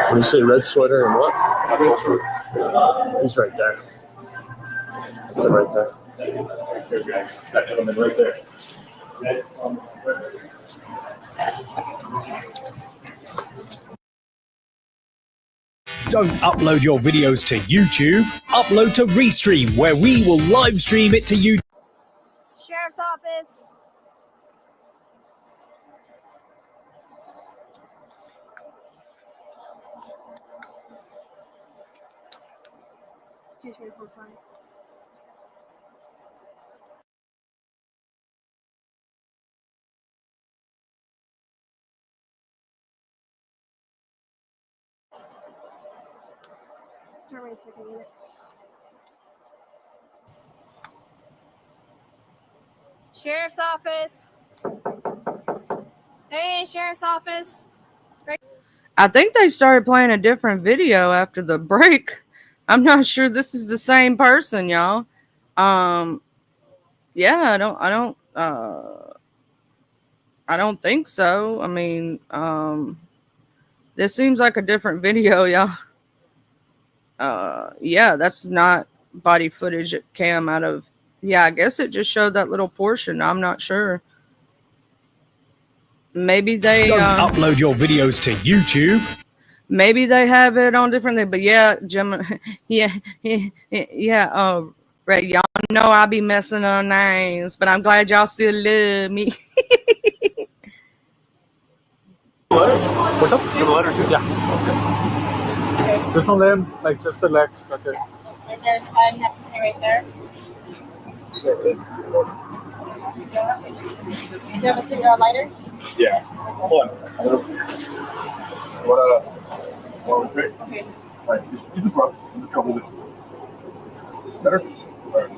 When you say red sweater and what? He's right there. It's right there. Right there, guys. That gentleman right there. Don't upload your videos to YouTube. Upload to Restream, where we will live stream it to YouTube. Sheriff's Office. Two, three, four, five. Start right a second unit. Sheriff's Office. Hey, Sheriff's Office. I think they started playing a different video after the break. I'm not sure this is the same person, y'all. Yeah, I don't think so. I mean, this seems like a different video, y'all. Yeah, that's not body footage cam out of. Yeah, I guess it just showed that little portion. I'm not sure. Maybe they Don't upload your videos to YouTube. Maybe they have it on different things, but yeah, Jim, yeah. Right, y'all know I be messing on names, but I'm glad y'all still love me. Letter? What's up? The letter too? Yeah. Okay. Just on them, like just the legs. That's it. And there's I have to stay right there. Do you have a cigarette lighter? Yeah. Hold on. What was Okay. All right. You just rub. You just hold it. Better? All right.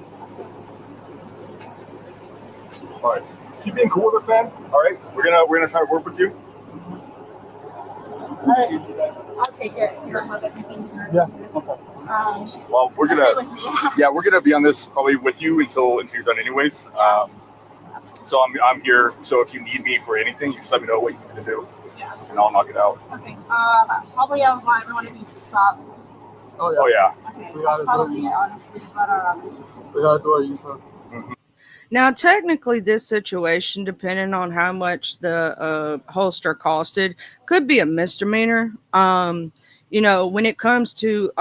All right. Keep being cool with us, man. All right. We're gonna try to work with you. All right. I'll take it. Yeah. Well, we're gonna be on this probably with you until you're done, anyways. So I'm here. So if you need me for anything, you just let me know what you need to do, and I'll knock it out. Okay. Probably I want everyone to be soft. Oh yeah. Okay. We gotta Probably honestly, but We gotta do it, you said. Now, technically, this situation, depending on how much the holster costed, could be a misdemeanor. When it comes to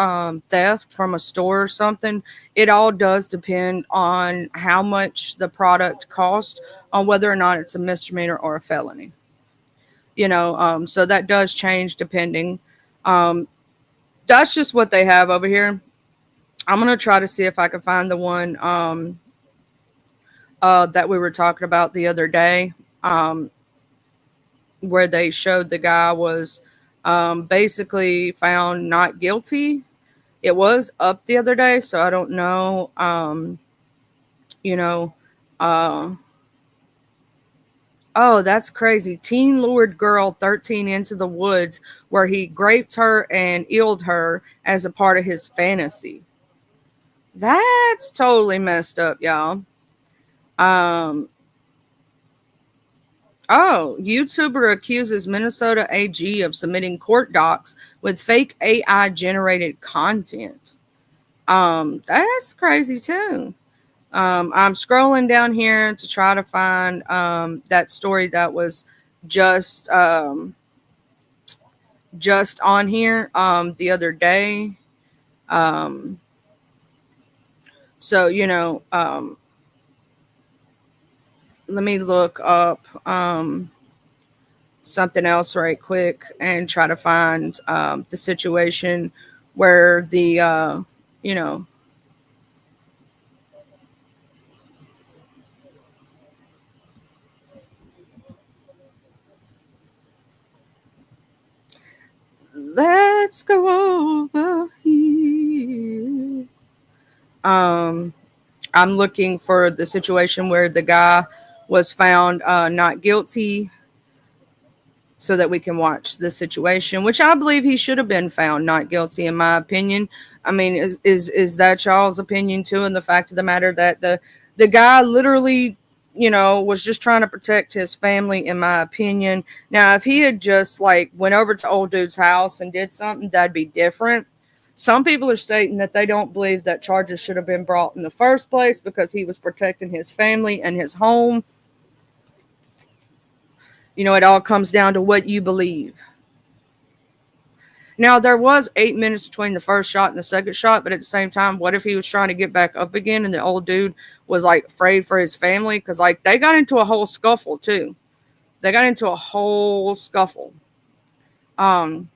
theft from a store or something, it all does depend on how much the product cost, on whether or not it's a misdemeanor or a felony. So that does change depending. That's just what they have over here. I'm going to try to see if I can find the one that we were talking about the other day, where they showed the guy was basically found not guilty. It was up the other day, so I don't know. Oh, that's crazy. Teen lured girl 13 into the woods where he raped her and illed her as a part of his fantasy. That's totally messed up, y'all. YouTuber accuses Minnesota AG of submitting court docs with fake AI generated content. That's crazy too. I'm scrolling down here to try to find that story that was just on here the other day. So, let me look up something else right quick and try to find the situation where the, you know, let's go over here. I'm looking for the situation where the guy was found not guilty so that we can watch the situation, which I believe he should have been found not guilty, in my opinion. I mean, is that y'all's opinion too? And the fact of the matter that the guy literally, was just trying to protect his family, in my opinion. Now, if he had just like went over to old dude's house and did something, that'd be different. Some people are stating that they don't believe that charges should have been brought in the first place because he was protecting his family and his home. It all comes down to what you believe. Now, there was 8 minutes between the first shot and the second shot, but at the same time, what if he was trying to get back up again and the old dude was like afraid for his family? Because like they got into a whole scuffle too. They got into a whole scuffle. On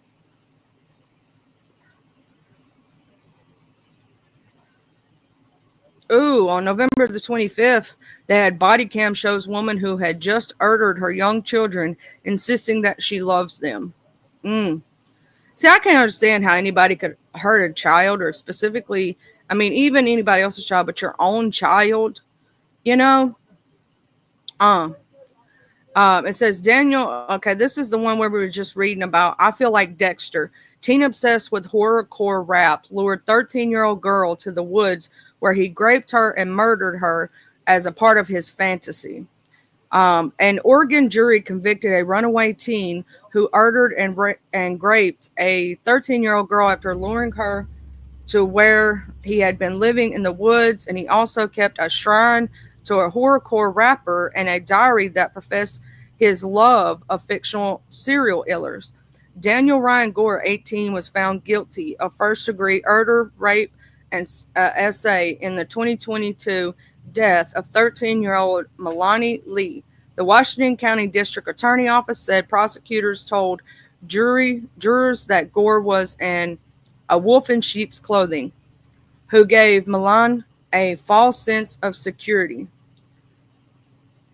November the 25th, they had body cam shows woman who had just murdered her young children, insisting that she loves them. See, I can't understand how anybody could hurt a child, or specifically, I mean, even anybody else's child, but your own child, It says Daniel, okay, this is the one where we were just reading about. I feel like Dexter, teen obsessed with horrorcore rap, lured 13-year-old girl to the woods where he raped her and murdered her as a part of his fantasy. An Oregon jury convicted a runaway teen who murdered and raped a 13-year-old girl after luring her to where he had been living in the woods, and he also kept a shrine to a horrorcore rapper and a diary that professed his love of fictional serial killers. Daniel Ryan Gore, 18, was found guilty of first-degree murder, rape, and SA in the 2022 death of 13-year-old Melanie Lee. The Washington County District Attorney Office said prosecutors told jurors that Gore was a wolf in sheep's clothing who gave Milan a false sense of security.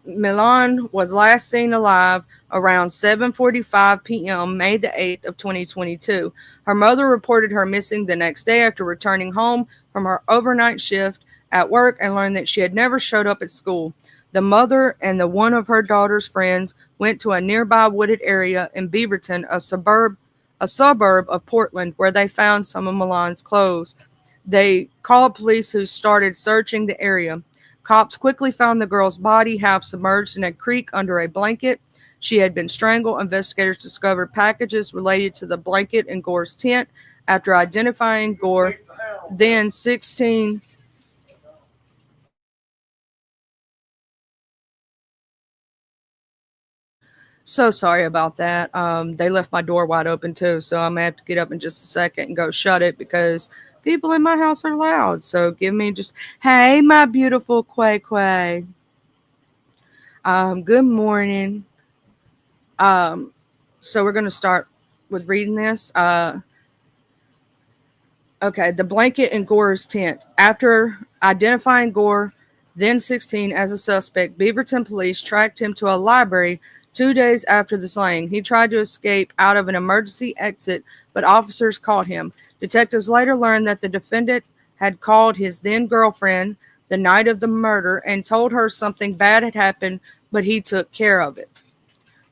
Milan was last seen alive around 7:45 p.m. May the 8th of 2022. Her mother reported her missing the next day after returning home from her overnight shift at work and learned that she had never showed up at school. The mother and one of her daughter's friends went to a nearby wooded area in Beaverton, a suburb of Portland, where they found some of Milan's clothes. They called police, who started searching the area. Cops quickly found the girl's body half submerged in a creek under a blanket. She had been strangled. Investigators discovered packages related to the blanket in Gore's tent. After identifying Gore, then 16, so sorry about that. They left my door wide open too, so I'm gonna have to get up in just a second and go shut it because people in my house are loud. So give me just, hey, my beautiful Quay Quay. Good morning. So we're gonna start with reading this. Okay, the blanket in Gore's tent. After identifying Gore, then 16, as a suspect, Beaverton police tracked him to a library 2 days after the slaying. He tried to escape out of an emergency exit, but officers caught him. Detectives later learned that the defendant had called his then girlfriend the night of the murder and told her something bad had happened, but he took care of it.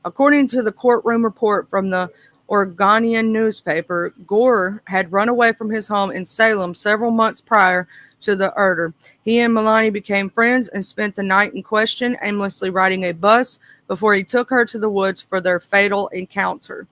According to the courtroom report from the Oregonian newspaper, Gore had run away from his home in Salem several months prior to the murder. He and Melanie became friends and spent the night in question, aimlessly riding a bus before he took her to the woods for their fatal encounter.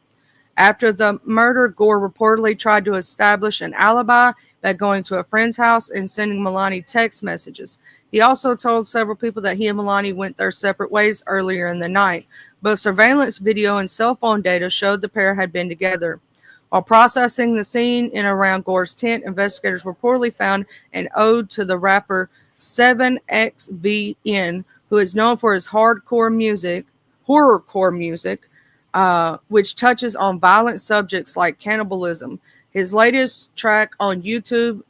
After the murder, Gore reportedly tried to establish an alibi by going to a friend's house and sending Melanie text messages. He also told several people that he and Melanie went their separate ways earlier in the night. Both surveillance video and cell phone data showed the pair had been together. While processing the scene in around Gore's tent, investigators reportedly found an ode to the rapper 7XVN, who is known for his horrorcore music, which touches on violent subjects like cannibalism. His latest track on YouTube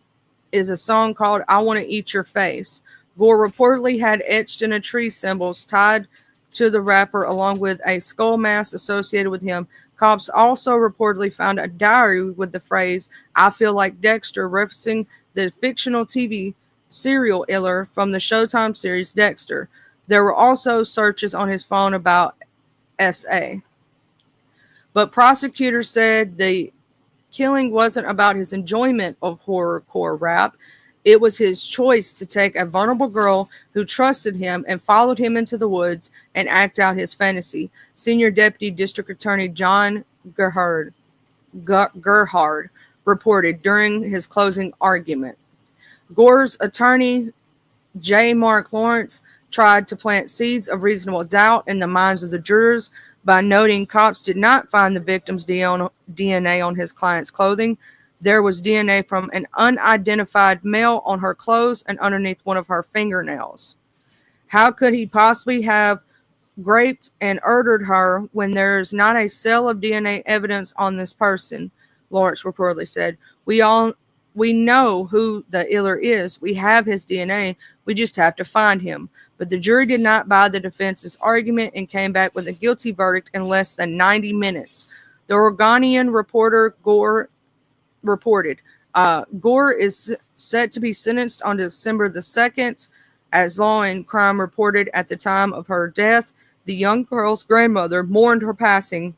is a song called I Want to Eat Your Face. Gore reportedly had etched in a tree symbols tied to the rapper along with a skull mask associated with him. Cops also reportedly found a diary with the phrase I feel like Dexter, referencing the fictional TV serial killer from the Showtime series Dexter. There were also searches on his phone about SA. But prosecutors said the killing wasn't about his enjoyment of horrorcore rap. It was his choice to take a vulnerable girl who trusted him and followed him into the woods and act out his fantasy. Senior Deputy District Attorney John Gerhard reported during his closing argument. Gore's attorney, J. Mark Lawrence, tried to plant seeds of reasonable doubt in the minds of the jurors by noting cops did not find the victim's DNA on his client's clothing. There was DNA from an unidentified male on her clothes and underneath one of her fingernails. How could he possibly have raped and murdered her when there's not a cell of DNA evidence on this person? Lawrence reportedly said. We know who the killer is. We have his DNA. We just have to find him. But the jury did not buy the defense's argument and came back with a guilty verdict in less than 90 minutes. The Oregonian reporter Gore reported. Gore is set to be sentenced on December the 2nd. As Law and Crime reported at the time of her death, the young girl's grandmother mourned her passing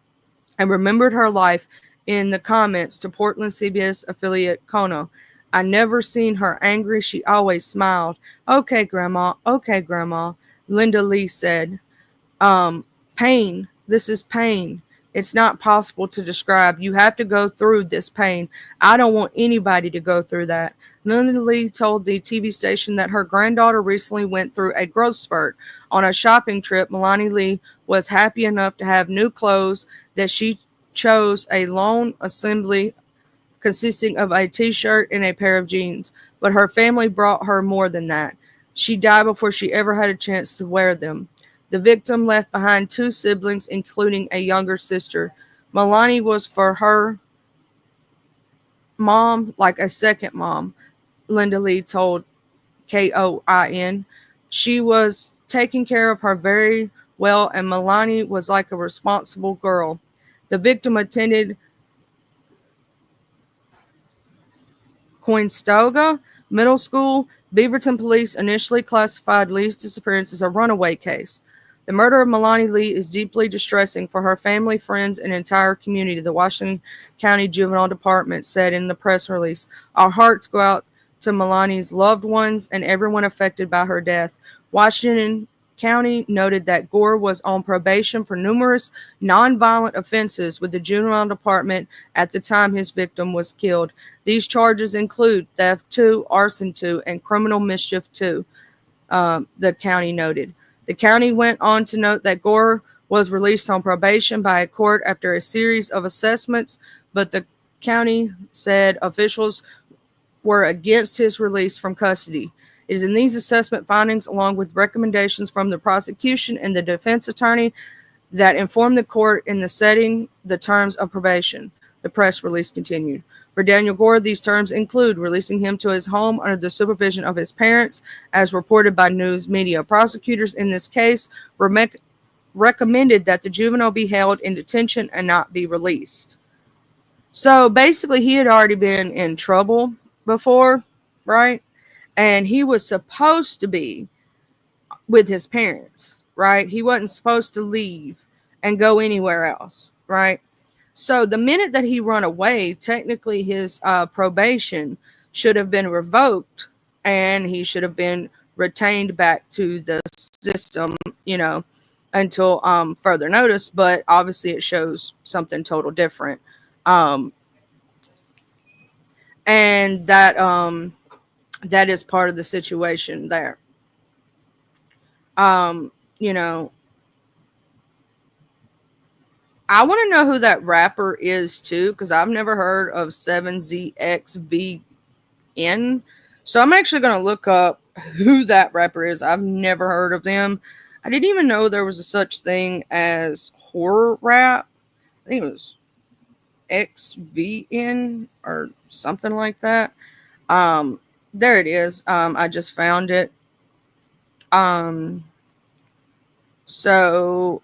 and remembered her life in the comments to Portland CBS affiliate Kono. I never seen her angry. She always smiled. Okay, Grandma. Okay, Grandma. Linda Lee said. Pain. This is pain. It's not possible to describe. You have to go through this pain. I don't want anybody to go through that. Linda Lee told the TV station that her granddaughter recently went through a growth spurt. On a shopping trip, Melanie Lee was happy enough to have new clothes that she chose a lone assembly consisting of a t-shirt and a pair of jeans. But her family brought her more than that. She died before she ever had a chance to wear them. The victim left behind two siblings, including a younger sister. Melanie was for her mom like a second mom, Linda Lee told KOIN. She was taking care of her very well, and Melanie was like a responsible girl. The victim attended Conestoga Middle School. Beaverton police initially classified Lee's disappearance as a runaway case. The murder of Melanie Lee is deeply distressing for her family, friends, and entire community, the Washington County Juvenile Department said in the press release. Our hearts go out to Melanie's loved ones and everyone affected by her death. Washington County noted that Gore was on probation for numerous nonviolent offenses with the Juvenile Department at the time his victim was killed. These charges include theft 2, arson 2, and criminal mischief 2, the county noted. The county went on to note that Gore was released on probation by a court after a series of assessments, but the county said officials were against his release from custody. It is in these assessment findings, along with recommendations from the prosecution and the defense attorney, that informed the court in the setting the terms of probation. The press release continued. For Daniel Gore, these terms include releasing him to his home under the supervision of his parents, as reported by news media. Prosecutors in this case recommended that the juvenile be held in detention and not be released. So basically, he had already been in trouble before, right? And he was supposed to be with his parents, right? He wasn't supposed to leave and go anywhere else, right? So the minute that he run away, technically his probation should have been revoked and he should have been retained back to the system, until further notice. But obviously it shows something total different. And that is part of the situation there. I want to know who that rapper is too, because I've never heard of 7ZXVN. So I'm actually going to look up who that rapper is. I've never heard of them. I didn't even know there was a such thing as horror rap. I think it was XVN or something like that. There it is. I just found it. So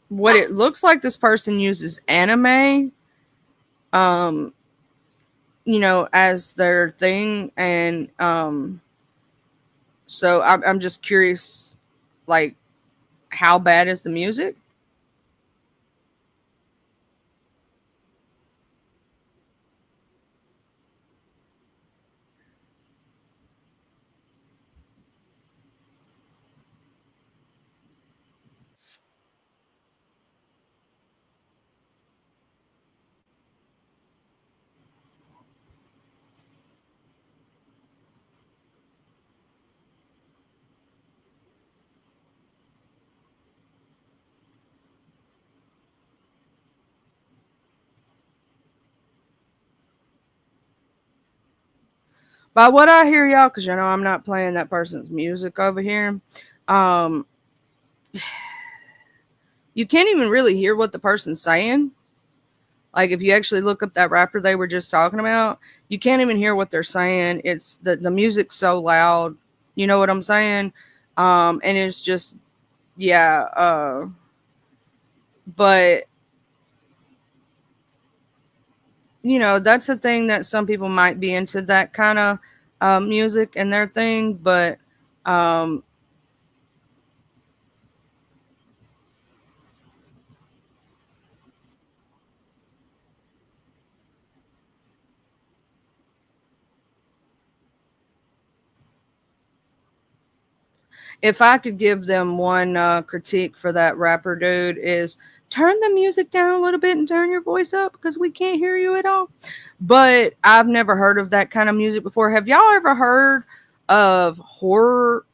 what it looks like, this person uses anime, as their thing, and so I'm just curious, like, how bad is the music? By what I hear, y'all, because I'm not playing that person's music over here. Um, you can't even really hear what the person's saying. Like, if you actually look up that rapper they were just talking about, you can't even hear what they're saying. It's the music's so loud. You know what I'm saying? And it's just, yeah. But that's the thing, that some people might be into that kind of music and their thing, but if I could give them one critique for that rapper dude, is turn the music down a little bit and turn your voice up, because we can't hear you at all. But I've never heard of that kind of music before. Have y'all ever heard of horror?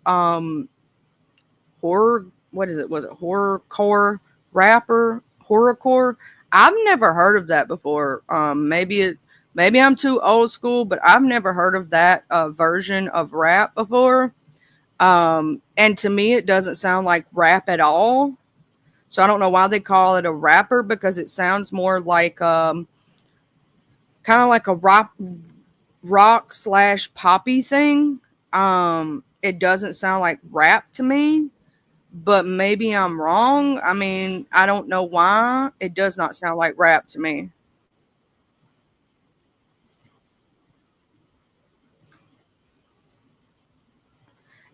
What is it? Was it horrorcore rapper? Horrorcore? I've never heard of that before. Maybe I'm too old school, but I've never heard of that version of rap before. And to me, it doesn't sound like rap at all. So I don't know why they call it a rapper, because it sounds more like kind of like a rock / poppy thing. It doesn't sound like rap to me, but maybe I'm wrong. I mean, I don't know why. It does not sound like rap to me.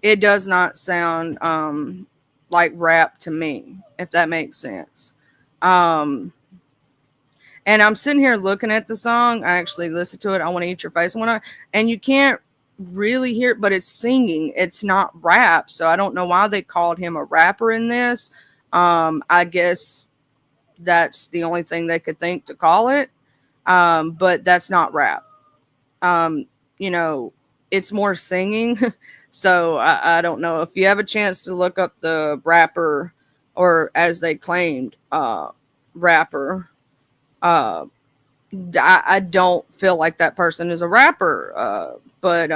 It does not sound like rap to me, if that makes sense. Um, and I'm sitting here looking at the song. I actually listened to it. I Want to Eat Your Face. And you can't really hear it, but it's singing. It's not rap. So I don't know why they called him a rapper in this. I guess that's the only thing they could think to call it. But that's not rap. Um, it's more singing. So I don't know. If you have a chance to look up the rapper, or as they claimed, rapper, I don't feel like that person is a rapper. But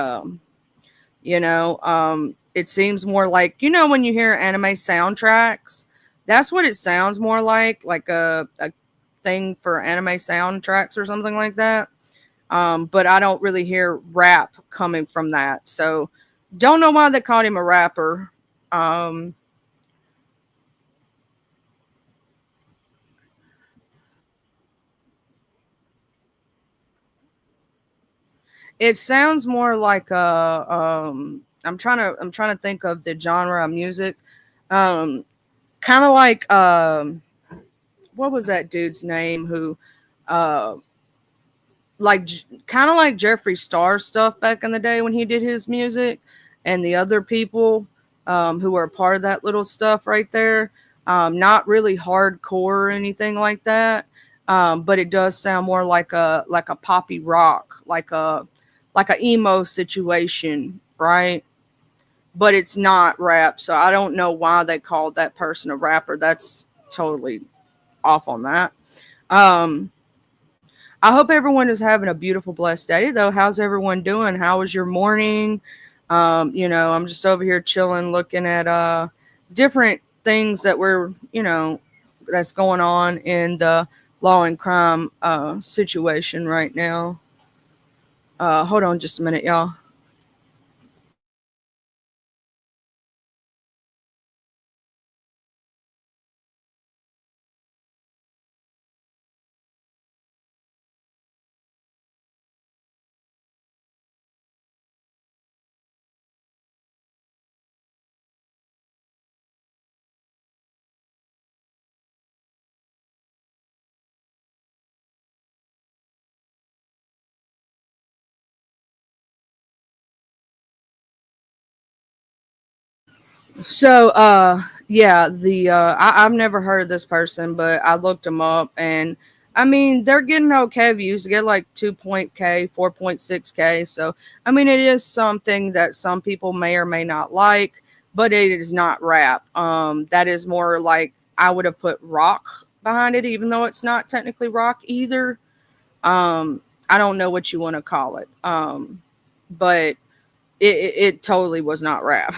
it seems more like, when you hear anime soundtracks, that's what it sounds more like a thing for anime soundtracks or something like that. But I don't really hear rap coming from that. So don't know why they called him a rapper. It sounds more like I'm trying to think of the genre of music. Kind of like what was that dude's name who like kind of like Jeffree Star stuff back in the day when he did his music, and the other people who were a part of that little stuff right there. Not really hardcore or anything like that, but it does sound more like a poppy rock, like a emo situation, right? But it's not rap, so I don't know why they called that person a rapper. That's totally off on that. I hope everyone is having a beautiful, blessed day, though. How's everyone doing? How was your morning? I'm just over here chilling, looking at different things that that's going on in the law and crime situation right now. Hold on just a minute, y'all. So, I've never heard of this person, but I looked them up, and I mean, they're getting okay views. They get like 2.k, 4.6k. So, I mean, it is something that some people may or may not like, but it is not rap. That is more like I would have put rock behind it, even though it's not technically rock either. I don't know what you want to call it. But it totally was not rap.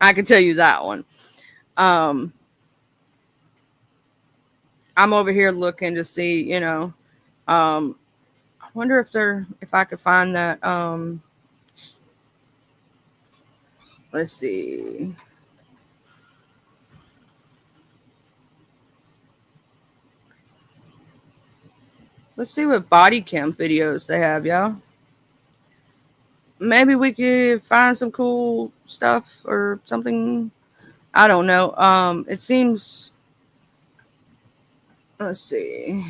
I can tell you that one. I'm over here looking to see, I wonder if I could find that. Let's see. Let's see what body cam videos they have, y'all. Maybe we could find some cool stuff or something. I don't know. It seems. Let's see.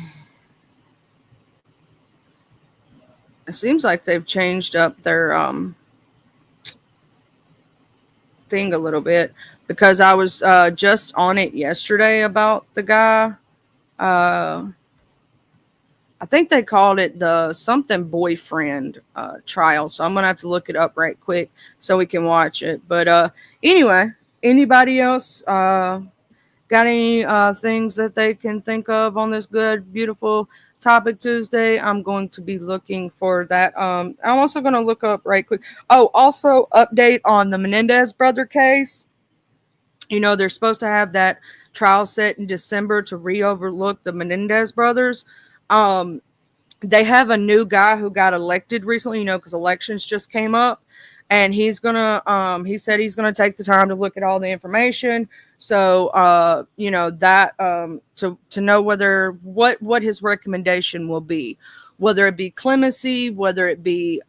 It seems like they've changed up their thing a little bit, because I was just on it yesterday about the guy. I think they called it the something boyfriend trial. So I'm going to have to look it up right quick so we can watch it. But anyway, anybody else got any things that they can think of on this good, beautiful Topic Tuesday? I'm going to be looking for that. I'm also going to look up right quick. Oh, also update on the Menendez brother case. They're supposed to have that trial set in December to re-overlook the Menendez brothers. They have a new guy who got elected recently, because elections just came up, and he said he's gonna take the time to look at all the information. So, to know what his recommendation will be, whether it be clemency, whether it be,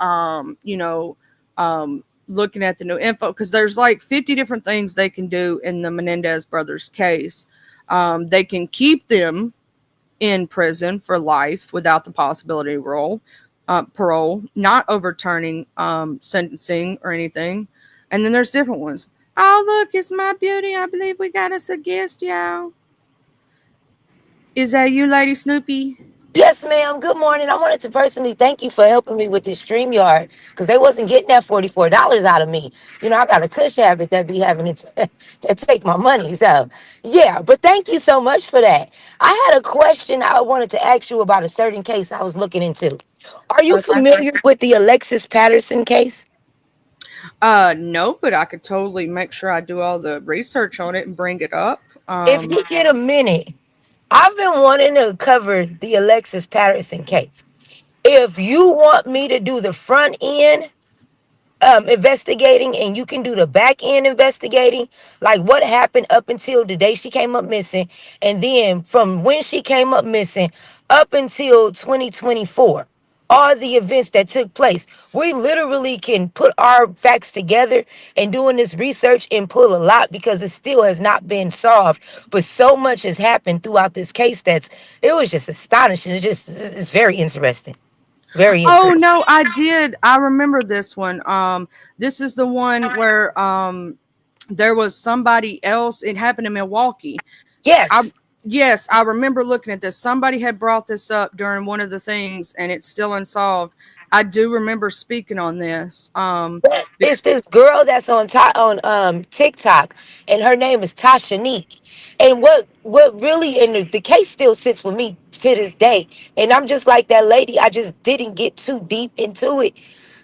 looking at the new info, because there's like 50 different things they can do in the Menendez brothers case. They can keep them in prison for life without the possibility of parole, not overturning sentencing or anything. And then there's different ones. Oh, look, it's my beauty. I believe we got us a guest, y'all. Is that you, Lady Snoopy? Yes, ma'am. Good morning. I wanted to personally thank you for helping me with this StreamYard, because they wasn't getting that $44 out of me. I got a cush habit that be having to take my money. So, yeah, but thank you so much for that. I had a question I wanted to ask you about a certain case I was looking into. Are you familiar with the Alexis Patterson case? No, but I could totally make sure I do all the research on it and bring it up. If you get a minute, I've been wanting to cover the Alexis Patterson case. If you want me to do the front end investigating, and you can do the back end investigating, like what happened up until the day she came up missing, and then from when she came up missing up until 2024, all the events that took place, we literally can put our facts together and doing this research and pull a lot, because it still has not been solved. But so much has happened throughout this case it was just astonishing. It's very interesting. Very interesting. Oh no, I did. I remember this one. This is the one where there was somebody else. It happened in Milwaukee. Yes. Yes, I remember looking at this. Somebody had brought this up during one of the things, and it's still unsolved. I do remember speaking on this. It's this girl that's on TikTok, and her name is Tasha Neek. And what really, and the case still sits with me to this day. And I'm just like that lady. I just didn't get too deep into it.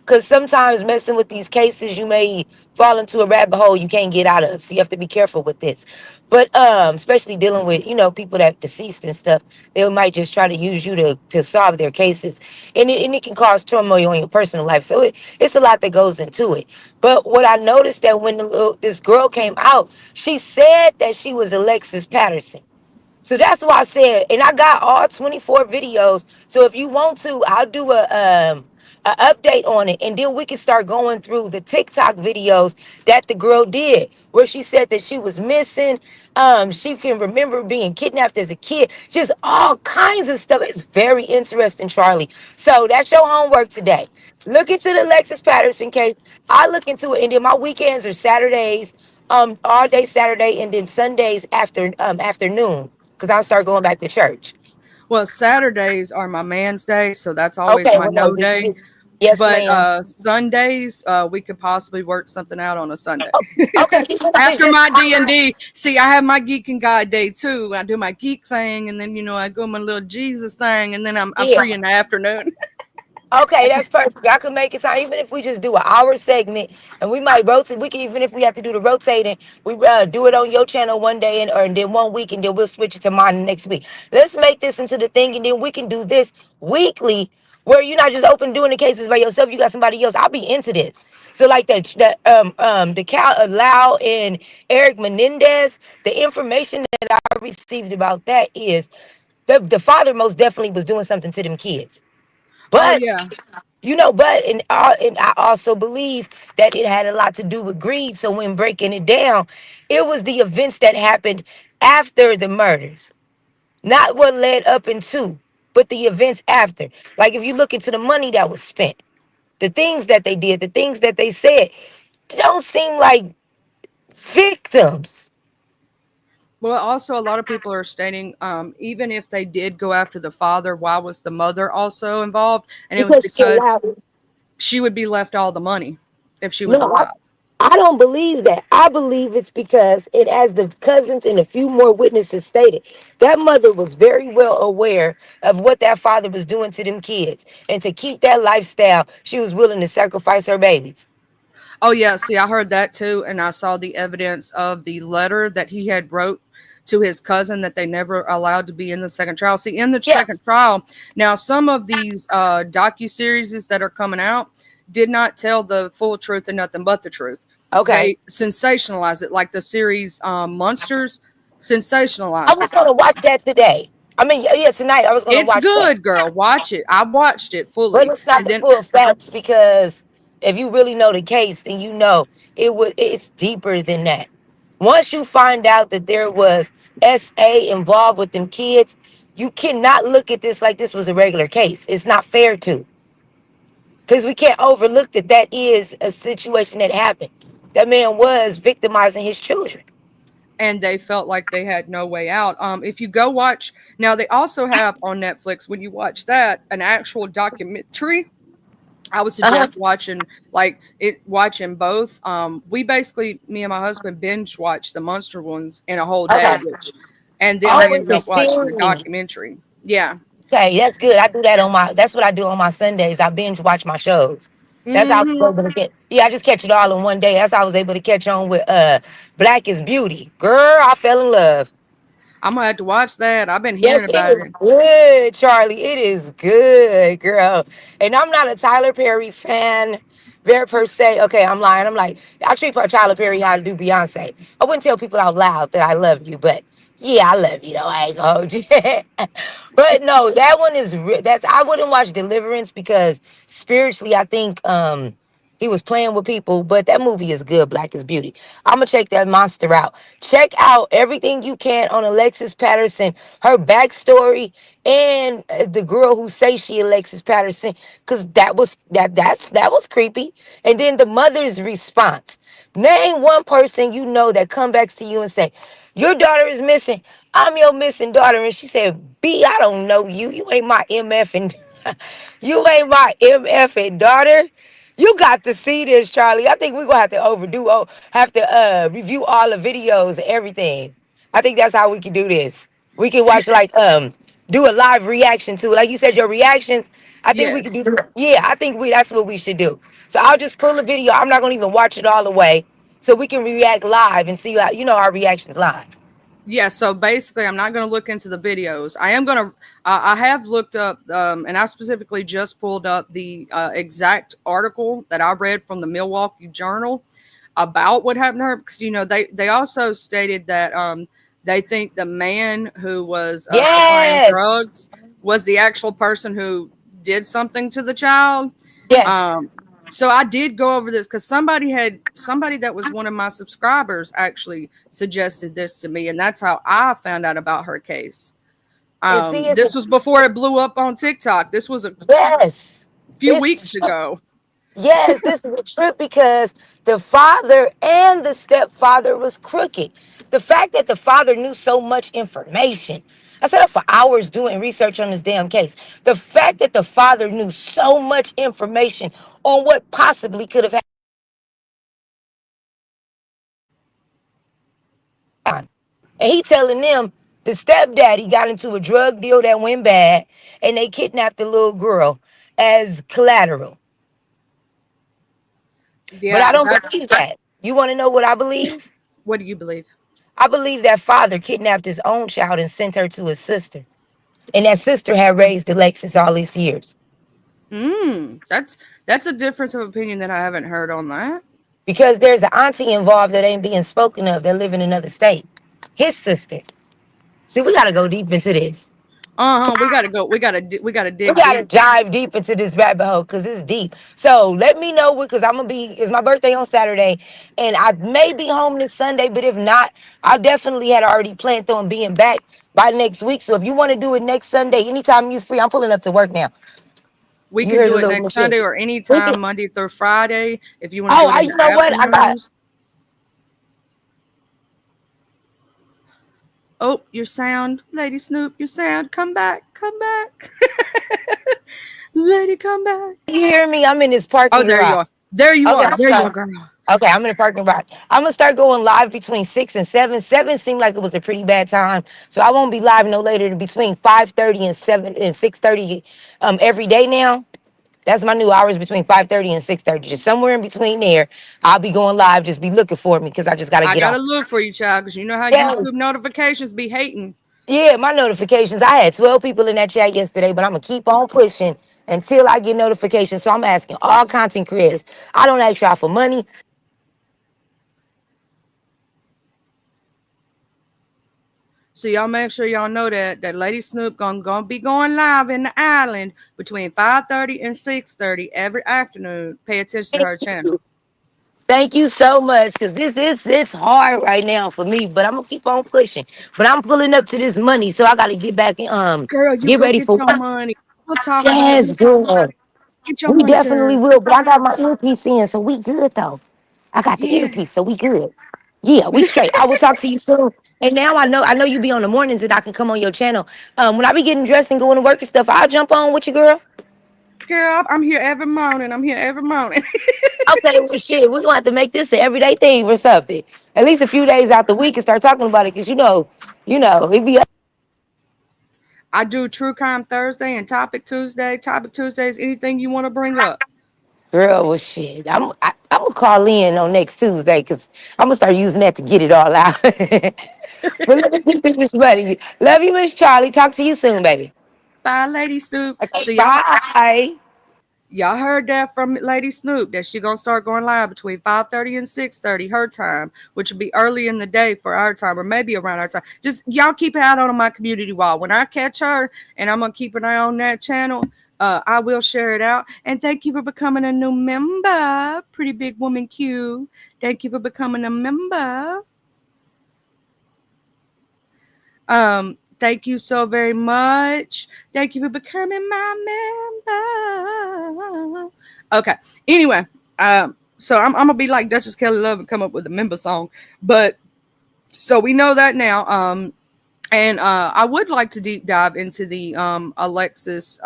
Because sometimes messing with these cases, you may fall into a rabbit hole you can't get out of. So you have to be careful with this. But especially dealing with, people that deceased and stuff, they might just try to use you to solve their cases. And it can cause turmoil in your personal life. So it's a lot that goes into it. But what I noticed that when this girl came out, she said that she was Alexis Patterson. So that's why I said, and I got all 24 videos. So if you want to, I'll do a update on it, and then we can start going through the TikTok videos that the girl did, where she said that she was missing. She can remember being kidnapped as a kid, just all kinds of stuff. It's very interesting, Charlie. So that's your homework today. Look into the Alexis Patterson case. I look into it, and then my weekends are Saturdays, all day Saturday, and then Sundays afternoon, because I'll start going back to church. Well, Saturdays are my man's day, so that's always Okay, my well, no, no day. yes, But ma'am. Sundays, we could possibly work something out on a Sunday. Okay, After my D&D, see, I have my geek and God day too. I do my geek thing, and then I go my little Jesus thing, and then I'm Yeah. free in the afternoon. Okay, that's perfect. I could make it sound, even if we just do an hour segment, and we might rotate. We can, even if we have to do the rotating, we do it on your channel one day, and then one week, and then we'll switch it to mine next week. Let's make this into the thing, and then we can do this weekly, where you're not just open doing the cases by yourself. You got somebody else. I'll be into this. So like the Cal Lau and Eric Menendez, the information that I received about that is the father most definitely was doing something to them kids. Oh But yeah. and I also believe that it had a lot to do with greed. So when breaking it down, it was the events that happened after the murders, not what led up into, but the events after. Like if you look into the money that was spent, the things that they did, the things that they said, don't seem like victims. Well, also a lot of people are stating, even if they did go after the father, why was the mother also involved? And it was Because she because allowed. she would be left all the money if she was No, alive. I don't believe that. I believe it's because, and as the cousins and a few more witnesses stated, that mother was very well aware of what that father was doing to them kids. And to keep that lifestyle, she was willing to sacrifice her babies. Oh yeah, see, I heard that too, and I saw the evidence of the letter that he had wrote to his cousin that they never allowed to be in the second trial. See, in the second Yes. trial, now some of these docu-series that are coming out did not tell the full truth and nothing but the truth. Okay. They sensationalize it, like the series Monsters sensationalized I was it. going to watch that today. I mean, yeah, tonight I was going to It's watch that. good, girl. Watch it. I watched it But fully. it's not And the then full facts, because if you really know the case, then you know it's deeper than that. Once you find out that there was SA involved with them kids, you cannot look at this like this was a regular case. It's not fair to. Because we can't overlook that is a situation that happened. That man was victimizing his children. and they felt like they had no way out. If you go watch now, they also have on Netflix, when you watch that, an actual documentary. I would Uh-huh. suggest watching both. We basically, me and my husband, binge watched the Monster ones in a whole day, Okay. and then Oh, we ended the up watching the series. documentary. Yeah. Okay, that's good. I do that that's what I do on my Sundays. I binge watch my shows. That's how I was Hmm. able to get. Yeah, I just catch it all in one day. That's how I was able to catch on with Black is Beauty. Girl, I fell in love. I'm gonna have to watch that. I've been Yes, hearing it about is it. good, Charlie. It is good, girl. And I'm not a Tyler Perry fan, very per se. Okay, I'm lying. I'm like, I treat Tyler Perry how I do Beyonce. I wouldn't tell people out loud that I love you, but yeah, I love you though. I ain't gonna hold you. But no, that one is that's I wouldn't watch Deliverance, because spiritually I think he was playing with people, but that movie is good. Black is Beauty. I'm gonna check that monster out. Check out everything you can on Alexis Patterson, her backstory, and the girl who say she Alexis Patterson, because that was creepy. And then the mother's response. Name one person you know that come back to you and say, "Your daughter is missing. I'm your missing daughter," and she said, "B, I don't know you. You ain't my MF." And You ain't my MFing daughter. You got to see this, Charlie. I think we're gonna have to have to review all the videos and everything. I think that's how we can do this. We can watch like do a live reaction to it. Like you said, your reactions. I think we Yes. could do yeah, I think that's what we should do. So I'll just pull a video. I'm not gonna even watch it all the way. So we can react live and see how our reactions live. Yeah, so basically, I'm not going to look into the videos. I am going to. I have looked up, and I specifically just pulled up the exact article that I read from the Milwaukee Journal about what happened to her. Because they also stated that they think the man who was supplying Yes. drugs was the actual person who did something to the child. Yes. So I did go over this because somebody that was one of my subscribers actually suggested this to me, and that's how I found out about her case. This was before it blew up on TikTok. This was a few weeks ago. Yes, this is a trip because the father and the stepfather was crooked. The fact that the father knew so much information. I sat up for hours doing research on this damn case. The fact that the father knew so much information on what possibly could have happened. And he telling them the stepdaddy got into a drug deal that went bad and they kidnapped the little girl as collateral. Yeah, but I don't believe that. You want to know what I believe? What do you believe? I believe that father kidnapped his own child and sent her to his sister. And that sister had raised Alexis all these years. That's a difference of opinion that I haven't heard on that. Because there's an auntie involved that ain't being spoken of that live in another state. His sister. See, we gotta go deep into this. We gotta go. We gotta dig. We gotta dive deep into this rabbit hole because it's deep. So let me know because it's my birthday on Saturday, and I may be home this Sunday. But if not, I definitely had already planned on being back by next week. So if you want to do it next Sunday, anytime you're free, I'm pulling up to work now. We can do it next Sunday or anytime Monday through Friday if you want to. Oh, you know what? I got. Oh, your sound, Lady Snoop, your sound. Come back. Lady, come back. You hear me? I'm in this parking lot. Oh, there you are. There you are, girl. Okay, I'm in the parking lot. I'm going to start going live between 6 and 7. 7 seemed like it was a pretty bad time. So I won't be live no later than between 5:30 and 6:30 every day now. That's my new hours, between 5:30 and 6:30. Just somewhere in between there, I'll be going live. Just be looking for me because I just got to get off. I got to look for you, child, because you know how YouTube notifications be hating. Yeah, my notifications. I had 12 people in that chat yesterday, but I'm going to keep on pushing until I get notifications. So I'm asking all content creators. I don't ask y'all for money. So y'all make sure y'all know that Lady Snoop gonna be going live in the island between 5:30 and 6:30 every afternoon. Pay attention to her channel. Thank you so much, because it's hard right now for me, but I'm gonna keep on pushing. But I'm pulling up to this money, so I gotta get back and girl, get ready for your money. We'll talk yes, girl. We definitely girl. will. But I got my earpiece in, so we good though. I got the earpiece, so we good. Yeah, we straight. I will talk to you soon. And now I know you be on the mornings and I can come on your channel. When I be getting dressed and going to work and stuff, I'll jump on with you, girl. Girl, I'm here every morning. Okay, well, shit, we're gonna have to make this an everyday thing or something. At least a few days out the week and start talking about it, because you know, it be. I do True Crime Thursday and Topic Tuesday. Topic Tuesday is anything you want to bring up. Girl, well, shit, I'm gonna call in on next Tuesday because I'm gonna start using that to get it all out. But let me get this money. Love you, Miss Charlie. Talk to you soon, baby. Bye, Lady Snoop. Okay, so bye. Y'all heard that from Lady Snoop, that she gonna start going live between 5:30 and 6:30 her time, which would be early in the day for our time, or maybe around our time. Just y'all keep an eye on my community wall. When I catch her, and I'm gonna keep an eye on that channel, I will share it out. And thank you for becoming a new member, Pretty Big Woman Q. Thank you for becoming a member. Thank you so very much. Thank you for becoming my member. Okay. Anyway, so I'm gonna be like Duchess Kelly Love and come up with a member song. But so we know that now. And I would like to deep dive into the Alexis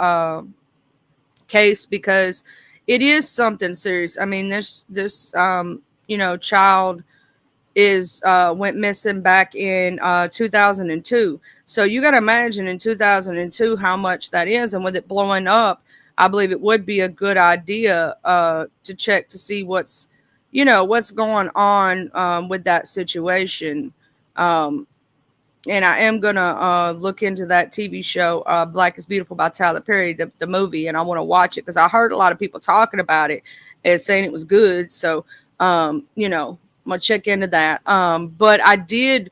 case because it is something serious. I mean, this child is went missing back in 2002. So you got to imagine in 2002 how much that is, and with it blowing up, I believe it would be a good idea to check to see what's going on with that situation. And I am gonna look into that TV show, Black is Beautiful by Tyler Perry, the movie, and I want to watch it because I heard a lot of people talking about it and saying it was good. So, I'm gonna check into that. But I did,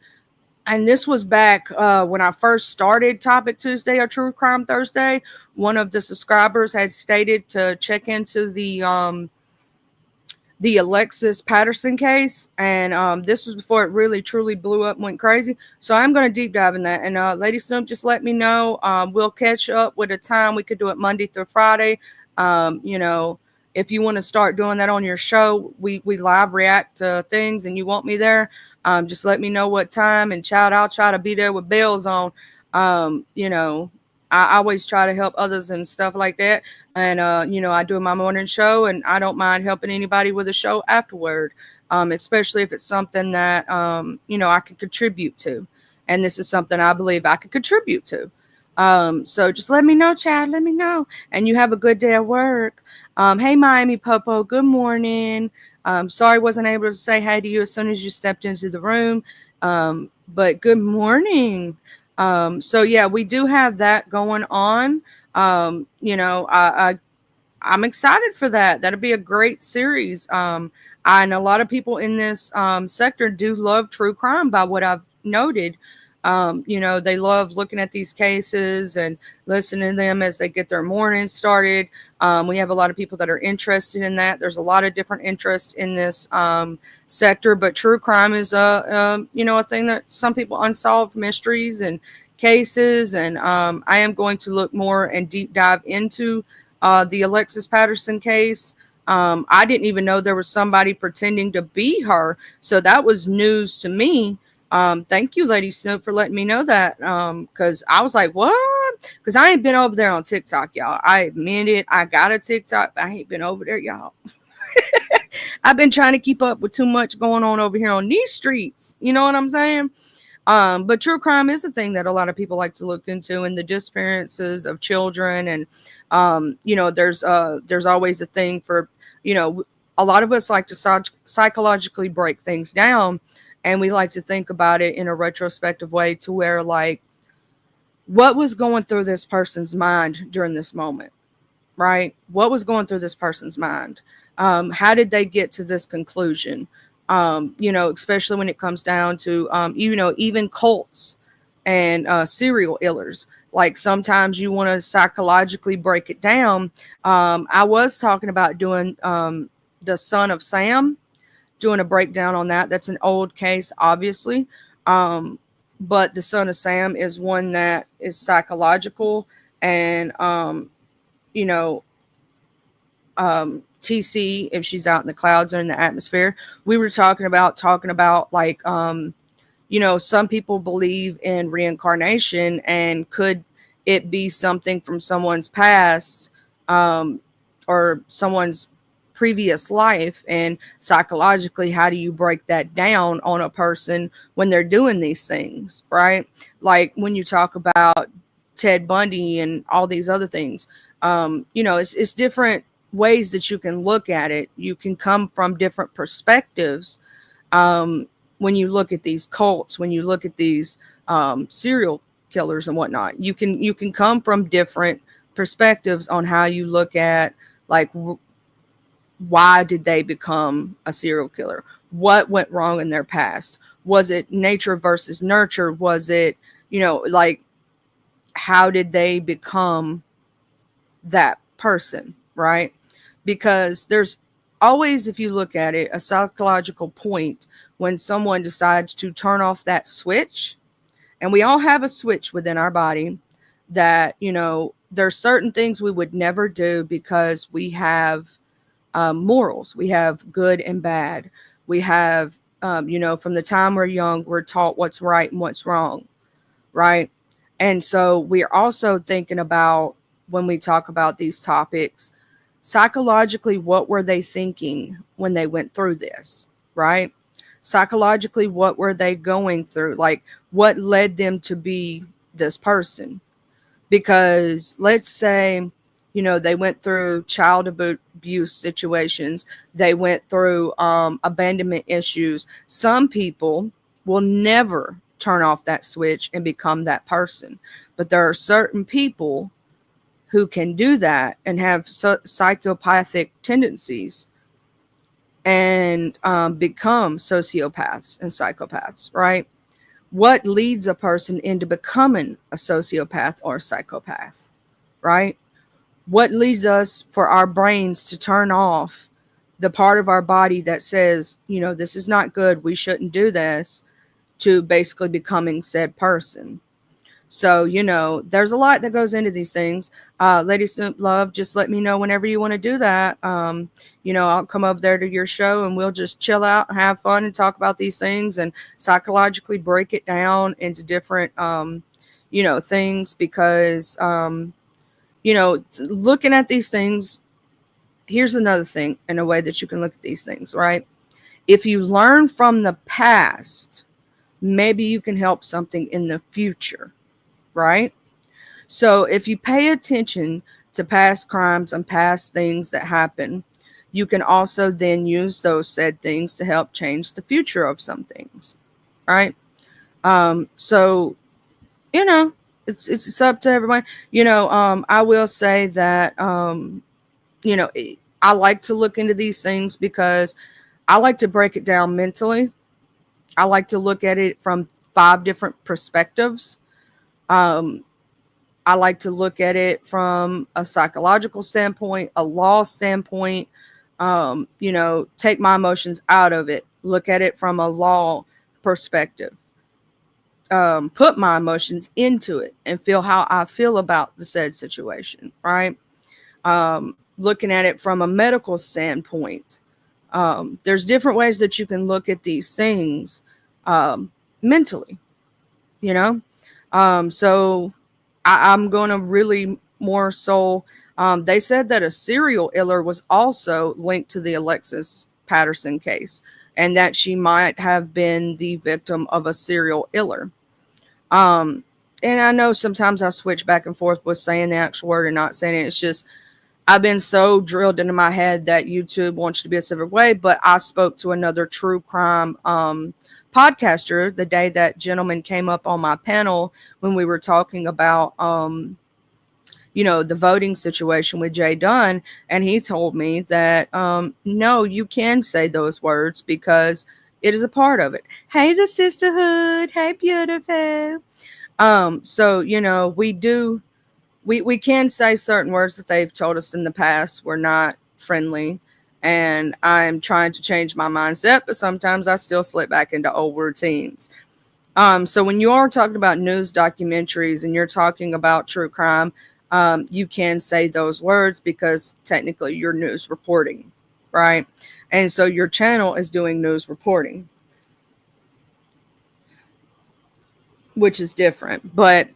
and this was back when I first started Topic Tuesday or True Crime Thursday. One of the subscribers had stated to check into the Alexis Patterson case, and this was before it really truly blew up and went crazy. So I'm going to deep dive in that. And Lady Snoop, just let me know. We'll catch up with a time. We could do it Monday through Friday. If you want to start doing that on your show, we live react to things, and you want me there, just let me know what time. And child, I'll try to be there with bells on. I always try to help others and stuff like that. And, I do my morning show, and I don't mind helping anybody with a show afterward, especially if it's something that, I can contribute to. And this is something I believe I could contribute to. So just let me know, Chad. Let me know. And you have a good day at work. Hey, Miami Popo. Good morning. Sorry wasn't able to say hi to you as soon as you stepped into the room. But good morning. So yeah, we do have that going on. I'm excited for that. That'll be a great series. And a lot of people in this sector do love true crime by what I've noted. They love looking at these cases and listening to them as they get their morning started. We have a lot of people that are interested in that. There's a lot of different interest in this sector, but true crime is a thing that some people unsolved mysteries and cases. And I am going to look more and deep dive into the Alexis Patterson case. I didn't even know there was somebody pretending to be her. So that was news to me. Thank you, Lady Snoop, for letting me know that. Because I was like, what? Because I ain't been over there on TikTok, y'all. I admit it. I got a TikTok, but I ain't been over there, y'all. I've been trying to keep up with too much going on over here on these streets. You know what I'm saying? But true crime is a thing that a lot of people like to look into, and the disappearances of children. And, there's always a thing for, a lot of us like to psychologically break things down. And we like to think about it in a retrospective way to where, like, what was going through this person's mind during this moment, right? What was going through this person's mind? How did they get to this conclusion? Especially when it comes down to, even cults and serial killers. Like, sometimes you want to psychologically break it down. I was talking about doing the Son of Sam, doing a breakdown on that. That's an old case, obviously. But the Son of Sam is one that is psychological. And, TC, if she's out in the clouds or in the atmosphere, we were talking about like, some people believe in reincarnation, and could it be something from someone's past or someone's previous life? And psychologically, how do you break that down on a person when they're doing these things, right? Like when you talk about Ted Bundy and all these other things, it's different ways that you can look at it. You can come from different perspectives when you look at these cults, when you look at these serial killers and whatnot. You can come from different perspectives on how you look at, like, why did they become a serial killer? What went wrong in their past? Was it nature versus nurture? Was it, like, how did they become that person, right? Because there's always, if you look at it, a psychological point when someone decides to turn off that switch. And we all have a switch within our body that, there's certain things we would never do because we have morals. We have good and bad. We have, from the time we're young, we're taught what's right and what's wrong, right? And so we're also thinking about, when we talk about these topics, psychologically, what were they thinking when they went through this, right? Psychologically, what were they going through? Like, what led them to be this person? Because let's say, you know, they went through child abuse situations, they went through abandonment issues. Some people will never turn off that switch and become that person, but there are certain people who can do that and have psychopathic tendencies and become sociopaths and psychopaths, right? What leads a person into becoming a sociopath or a psychopath, right? What leads us for our brains to turn off the part of our body that says, you know, this is not good, we shouldn't do this, to basically becoming said person? So, you know, there's a lot that goes into these things. Lady Snoop Love, just let me know whenever you want to do that. You know, I'll come over there to your show and we'll just chill out and have fun and talk about these things and psychologically break it down into different, you know, things. Because, you know, looking at these things, here's another thing in a way that you can look at these things, right? If you learn from the past, maybe you can help something in the future. Right? So if you pay attention to past crimes and past things that happen, you can also then use those said things to help change the future of some things. Right? So, you know, it's up to everyone. You know, I will say that, you know, I like to look into these things because I like to break it down mentally. I like to look at it from 5 different perspectives. I like to look at it from a psychological standpoint, a law standpoint, you know, take my emotions out of it, look at it from a law perspective, put my emotions into it and feel how I feel about the said situation, right? Looking at it from a medical standpoint. There's different ways that you can look at these things mentally, you know? So I'm going to really more so, they said that a serial killer was also linked to the Alexis Patterson case and that she might have been the victim of a serial killer. And I know sometimes I switch back and forth with saying the actual word and not saying it. It's just, I've been so drilled into my head that YouTube wants you to be a certain way, but I spoke to another true crime, podcaster the day that gentleman came up on my panel when we were talking about you know, the voting situation with Jay Dunn, and he told me that no, you can say those words because it is a part of it. Hey, the sisterhood. Hey, beautiful. So, you know, we can say certain words that they've told us in the past were not friendly. And I'm trying to change my mindset, but sometimes I still slip back into old routines. So when you are talking about news documentaries and you're talking about true crime, you can say those words because technically you're news reporting, right? And so your channel is doing news reporting, which is different. But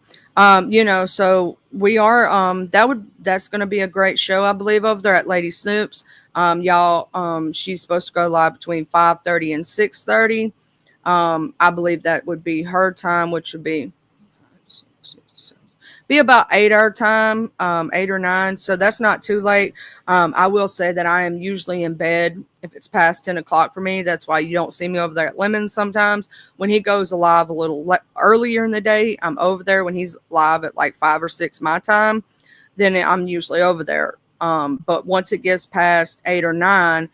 you know, so we are that's going to be a great show, I believe, over there at Lady Snoop's. Y'all, she's supposed to go live between 5:30 and 6:30. I believe that would be her time, which would be about 8 our time, 8 or 9. So that's not too late. I will say that I am usually in bed if it's past 10 o'clock for me. That's why you don't see me over there at Lemons sometimes. When he goes live a little earlier in the day, I'm over there. When he's live at like 5 or 6 my time, then I'm usually over there. But once it gets past 8 or 9,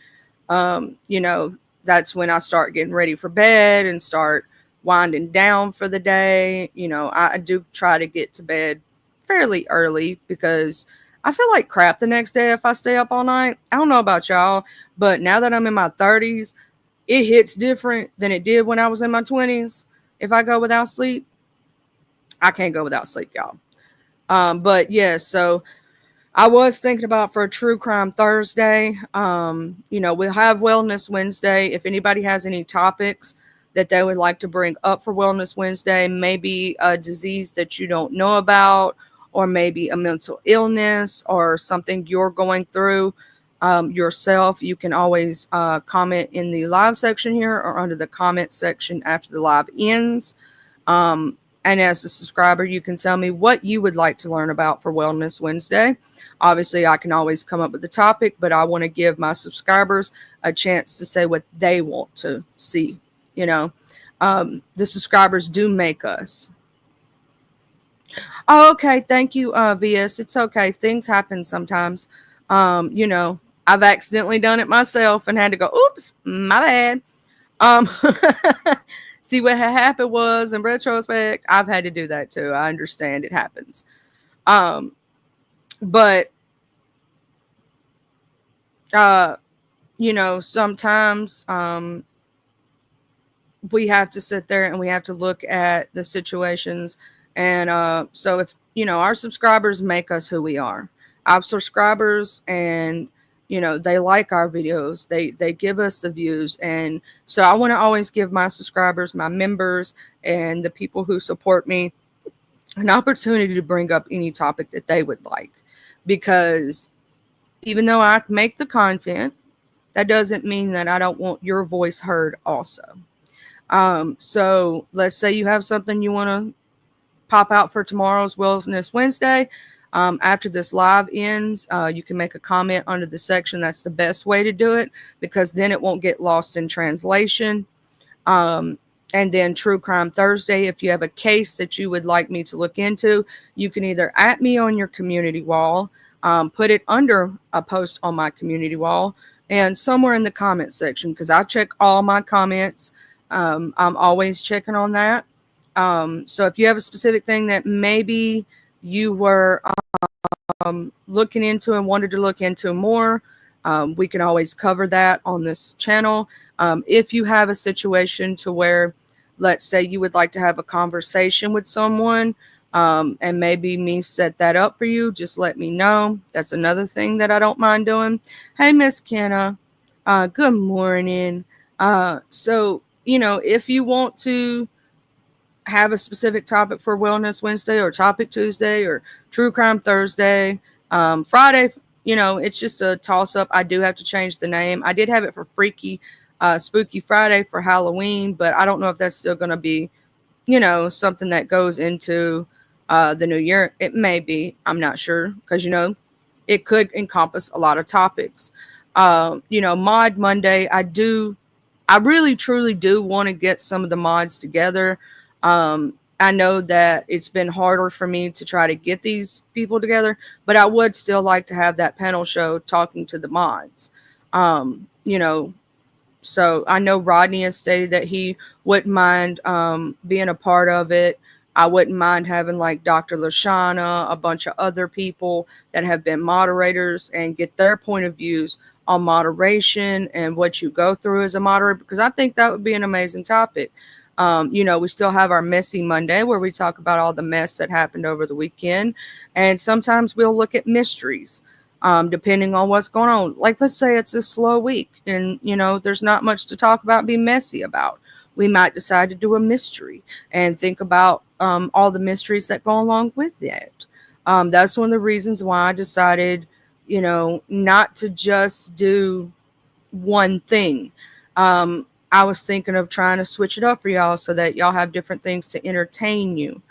you know, that's when I start getting ready for bed and start winding down for the day. You know, I do try to get to bed fairly early because I feel like crap the next day if I stay up all night. I don't know about y'all, but now that I'm in my 30s, it hits different than it did when I was in my 20s. If I go without sleep, I can't go without sleep, y'all. But yeah, so I was thinking about for a True Crime Thursday. You know, we'll have Wellness Wednesday. If anybody has any topics that they would like to bring up for Wellness Wednesday, maybe a disease that you don't know about, or maybe a mental illness or something you're going through yourself, you can always comment in the live section here or under the comment section after the live ends. And as a subscriber, you can tell me what you would like to learn about for Wellness Wednesday. Obviously, I can always come up with the topic, but I want to give my subscribers a chance to say what they want to see. You know, the subscribers do make us. Oh, okay. Thank you, VS. It's okay. Things happen sometimes. You know, I've accidentally done it myself and had to go, oops, my bad. See what had happened was in retrospect, I've had to do that too. I understand it happens. But you know, sometimes we have to sit there and we have to look at the situations. And so if, you know, our subscribers make us who we are. Our subscribers, and you know, they like our videos, they give us the views. And so I want to always give my subscribers, my members, and the people who support me an opportunity to bring up any topic that they would like, because even though I make the content, that doesn't mean that I don't want your voice heard also. So let's say you have something you want to pop out for tomorrow's Wellness Wednesday. After this live ends, you can make a comment under the section. That's the best way to do it, because then it won't get lost in translation. And then True Crime Thursday, if you have a case that you would like me to look into, you can either at me on your community wall, put it under a post on my community wall, and somewhere in the comment section, because I check all my comments. I'm always checking on that. So if you have a specific thing that maybe you were looking into and wanted to look into more, we can always cover that on this channel. If you have a situation to where, let's say you would like to have a conversation with someone, and maybe me set that up for you, just let me know. That's another thing that I don't mind doing. Hey, Miss Kenna. Good morning. So, you know, if you want to have a specific topic for Wellness Wednesday or Topic Tuesday or True Crime Thursday, Friday, you know, it's just a toss up. I do have to change the name. I did have it for Freaky Spooky Friday for Halloween, but I don't know if that's still going to be, you know, something that goes into the new year. It may be. I'm not sure, because, you know, it could encompass a lot of topics. You know, Mod Monday, I really truly do want to get some of the mods together. I know that it's been harder for me to try to get these people together, but I would still like to have that panel show talking to the mods. You know, so I know Rodney has stated that he wouldn't mind being a part of it. I wouldn't mind having like Dr. Lashana, a bunch of other people that have been moderators, and get their point of views on moderation and what you go through as a moderator, because I think that would be an amazing topic. You know, we still have our Messy Monday where we talk about all the mess that happened over the weekend. And sometimes we'll look at mysteries, depending on what's going on. Like, let's say it's a slow week and, you know, there's not much to talk about, be messy about. We might decide to do a mystery and think about all the mysteries that go along with it. That's one of the reasons why I decided, you know, not to just do one thing. I was thinking of trying to switch it up for y'all so that y'all have different things to entertain you.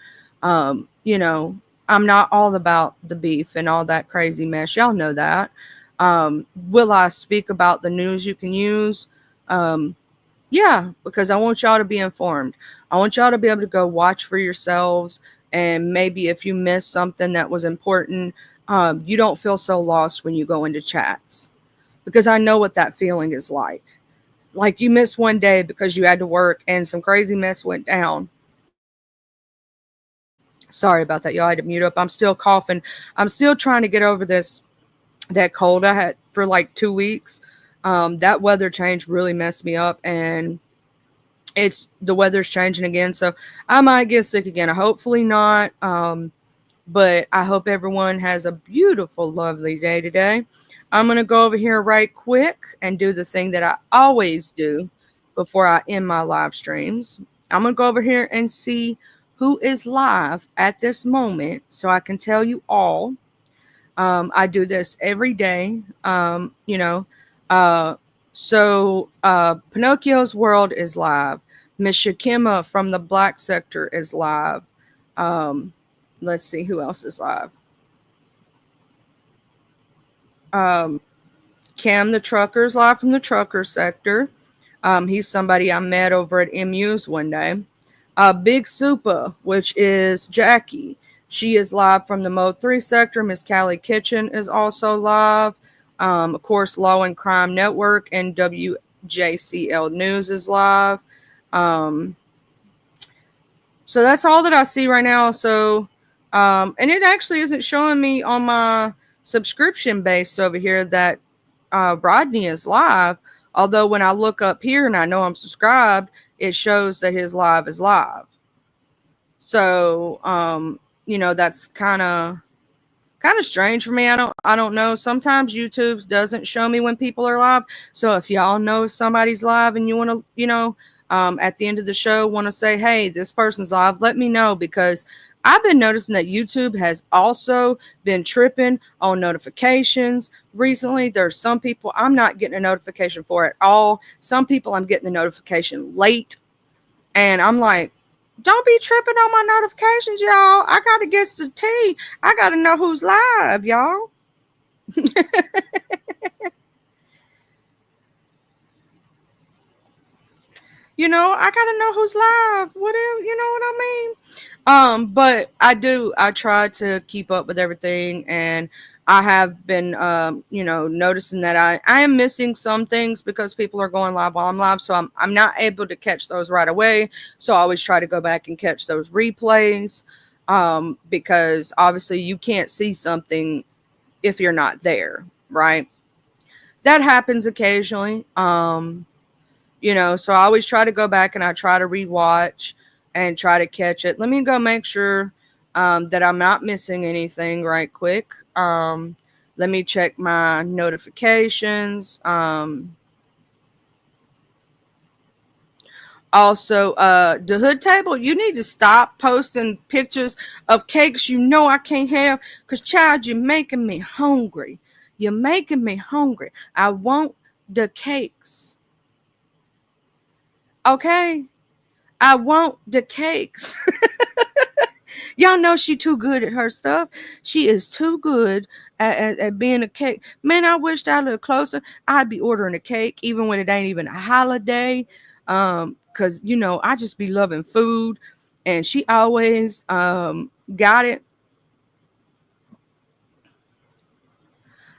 You know, I'm not all about the beef and all that crazy mess. Y'all know that. Will I speak about the news you can use? Yeah, because I want y'all to be informed. I want y'all to be able to go watch for yourselves. And maybe if you miss something that was important, you don't feel so lost when you go into chats. Because I know what that feeling is like. Like you missed one day because you had to work and some crazy mess went down. Sorry about that, y'all. I had to mute up. I'm still coughing. I'm still trying to get over that cold I had for like 2 weeks. That weather change really messed me up, and the weather's changing again, so I might get sick again. Hopefully not. But I hope everyone has a beautiful, lovely day today. I'm going to go over here right quick and do the thing that I always do before I end my live streams. I'm going to go over here and see who is live at this moment so I can tell you all. I do this every day. Pinocchio's World is live. Miss Shakima from the Black Sector is live. Let's see who else is live. Cam the Trucker is live from the Trucker Sector. He's somebody I met over at MU's one day. Big Super, which is Jackie. She is live from the Mode 3 sector. Miss Callie Kitchen is also live. Of course, Law and Crime Network and WJCL News is live. So that's all that I see right now. So, and it actually isn't showing me on my subscription base over here that Rodney is live. Although when I look up here and I know I'm subscribed, it shows that his live is live. So, that's kind of strange for me. I don't know. Sometimes YouTube doesn't show me when people are live. So if y'all know somebody's live and you want to, at the end of the show want to say, hey, this person's live, let me know, because I've been noticing that YouTube has also been tripping on notifications recently. There's some people I'm not getting a notification for at all. Some people I'm getting the notification late. And I'm like, don't be tripping on my notifications, y'all. I got to get the tea. I got to know who's live, y'all. I got to know who's live. Whatever, you know what I mean? But I try to keep up with everything, and I have been, noticing that I am missing some things because people are going live while I'm live. So I'm not able to catch those right away. So I always try to go back and catch those replays, because obviously you can't see something if you're not there, right? That happens occasionally. So I always try to go back and I try to rewatch and try to catch it. Let me go make sure that I'm not missing anything right quick. Let me check my notifications. Also, the Hood Table, you need to stop posting pictures of cakes I can't have, because, child, you're making me hungry. You're making me hungry. I want the cakes. Okay? I want the cakes. Y'all know she too good at her stuff. She is too good at being a cake. Man, I wished I lived closer. I'd be ordering a cake even when it ain't even a holiday. Because, I just be loving food. And she always got it.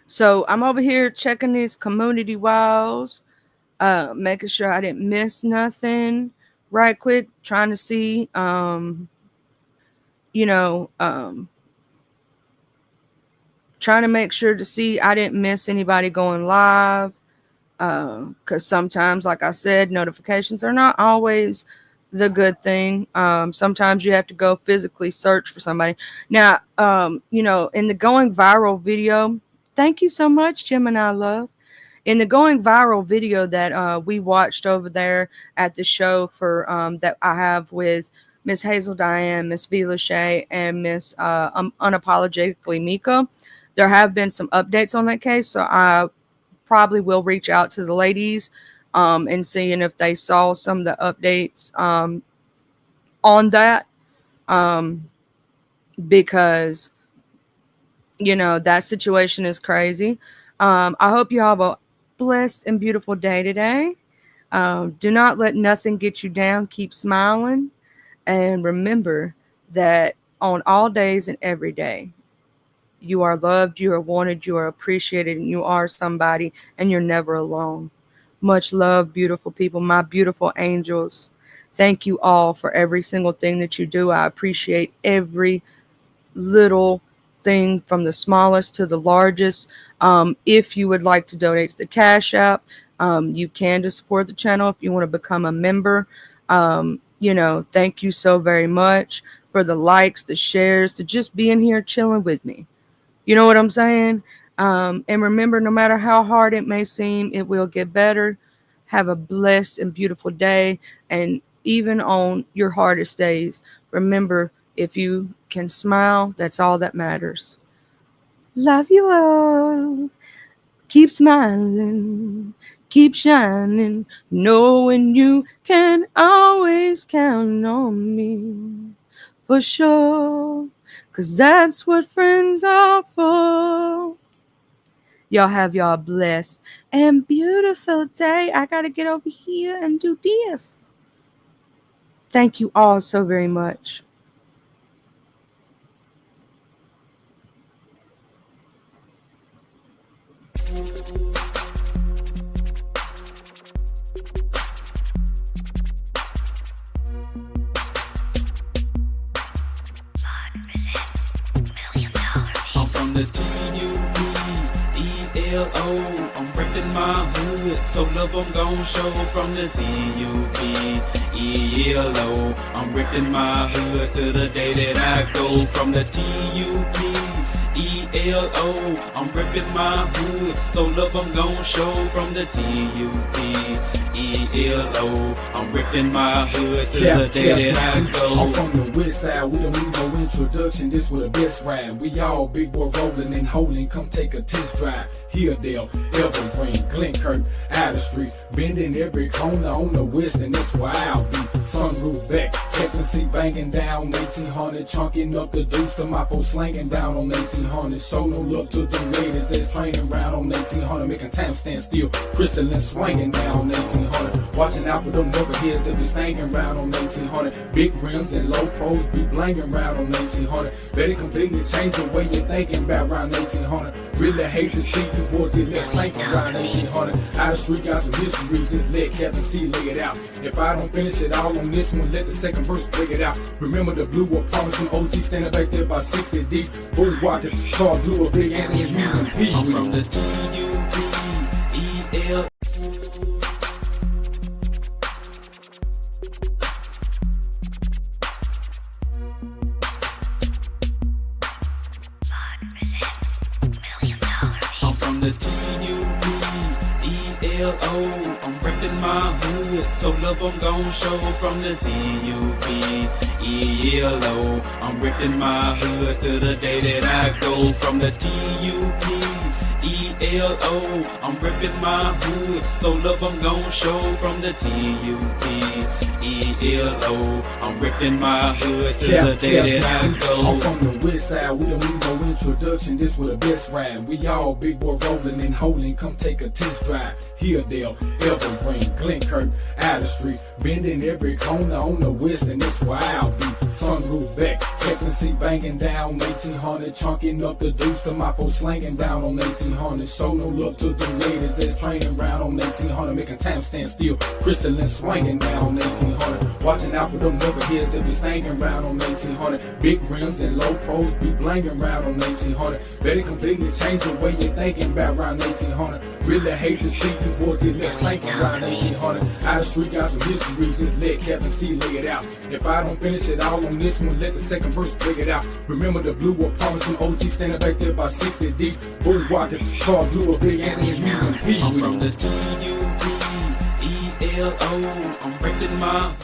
So I'm over here checking these community walls, making sure I didn't miss nothing right quick, trying to see, trying to make sure to see I didn't miss anybody going live, because sometimes, like I said, notifications are not always the good thing. Sometimes you have to go physically search for somebody. Now, in the going viral video, thank you so much, Gemini Love. In the going viral video that we watched over there at the show for that I have with Miss Hazel Diane, Miss V. Lachey, and Miss Unapologetically Mika, there have been some updates on that case. So I probably will reach out to the ladies and seeing if they saw some of the updates on that, because, that situation is crazy. I hope you have a blessed and beautiful day today. Do not let nothing get you down. Keep smiling. And remember that on all days and every day, you are loved, you are wanted, you are appreciated, and you are somebody, and you're never alone. Much love, beautiful people, my beautiful angels. Thank you all for every single thing that you do. I appreciate every little thing, from the smallest to the largest. If you would like to donate to the Cash App, you can, to support the channel. If you want to become a member, thank you so very much for the likes, the shares, to just being here chilling with me. You know what I'm saying? And remember, no matter how hard it may seem, it will get better. Have a blessed and beautiful day. And even on your hardest days, Remember, if you can smile, that's all that matters. Love you all. Keep smiling. Keep shining. Knowing you can always count on me. For sure. 'Cause that's what friends are for. Y'all have y'all blessed and beautiful day. I gotta get over here and do this. Thank you all so very much. I'm from the TUBELO. I'm repping my hood, so love I'm gon' show. From the TUBELO. I'm repping my hood to the day that I go. From the TUBELO. I'm repping my hood, so love I'm gon' show. From the TUBELO. I'm ripping my hood to the day that I go. I'm from the west side, we don't need no introduction. This was the best ride. We all big boy rolling and holding. Come take a test drive. Hilldale, Evergreen, Glenkirk, Outer Street, bending every corner on the west, and that's where I'll be. Sunroof back, Captain C banging down 1800, chunking up the deuce to my post slanging down on 1800. Show no love to the ladies that's training round on 1800, making time stand still. Crystalline swinging down on 1800, watching out for them rubberheads that be stanging round on 1800. Big rims and low pros be blanging round on 1800. Better completely change the way you're thinking about round 1800. Really hate to see you boys get left slanking around 1800. Out of street got some history, just let Captain C lay it out. If I don't finish it all on this one, let the second verse break it out. Remember the blue apartments from OG standing back there by 60 deep. Bull walking, saw blue a big Anthony using P. I'm from the TUBEL. I'm from the TUBELO. I'm repping my hood, so love I'm gon' show. From the TUBELO. I'm ripping my hood to the day that I go. From the TUBELO. I'm ripping my hood, so love I'm gon' show. From the TUBELO. I'm ripping my hood to the day that I go. I'm from the west side, we don't need no introduction. This was the best ride. We all big boy rolling and holding. Come take a test drive. Hilldale, Evergreen, Glenkirk, Outer Street, bending every corner on the west, and that's where I'll be. Sunroof back, Captain C banging down 1800, chunking up the deuce to my post slanging down on 1800. Show no love to the ladies that's training round on 1800, making time stand still. Crystalline swinging down on 1800, watching out for them rubberheads that be stanging round on 1800. Big rims and low pros be blanging round on 1800. Better completely change the way you're thinking about round 1800. Really hate to see you boys get left slanking around 1800. Out of street got some history, just let Captain C lay it out. If I don't finish it all on this one, let the second verse break it out. Remember the blue apartments from OG standing back there by 60 deep. Bull walking, saw blue a big Anthony using P. I'm from the TUBELO. I'm repping my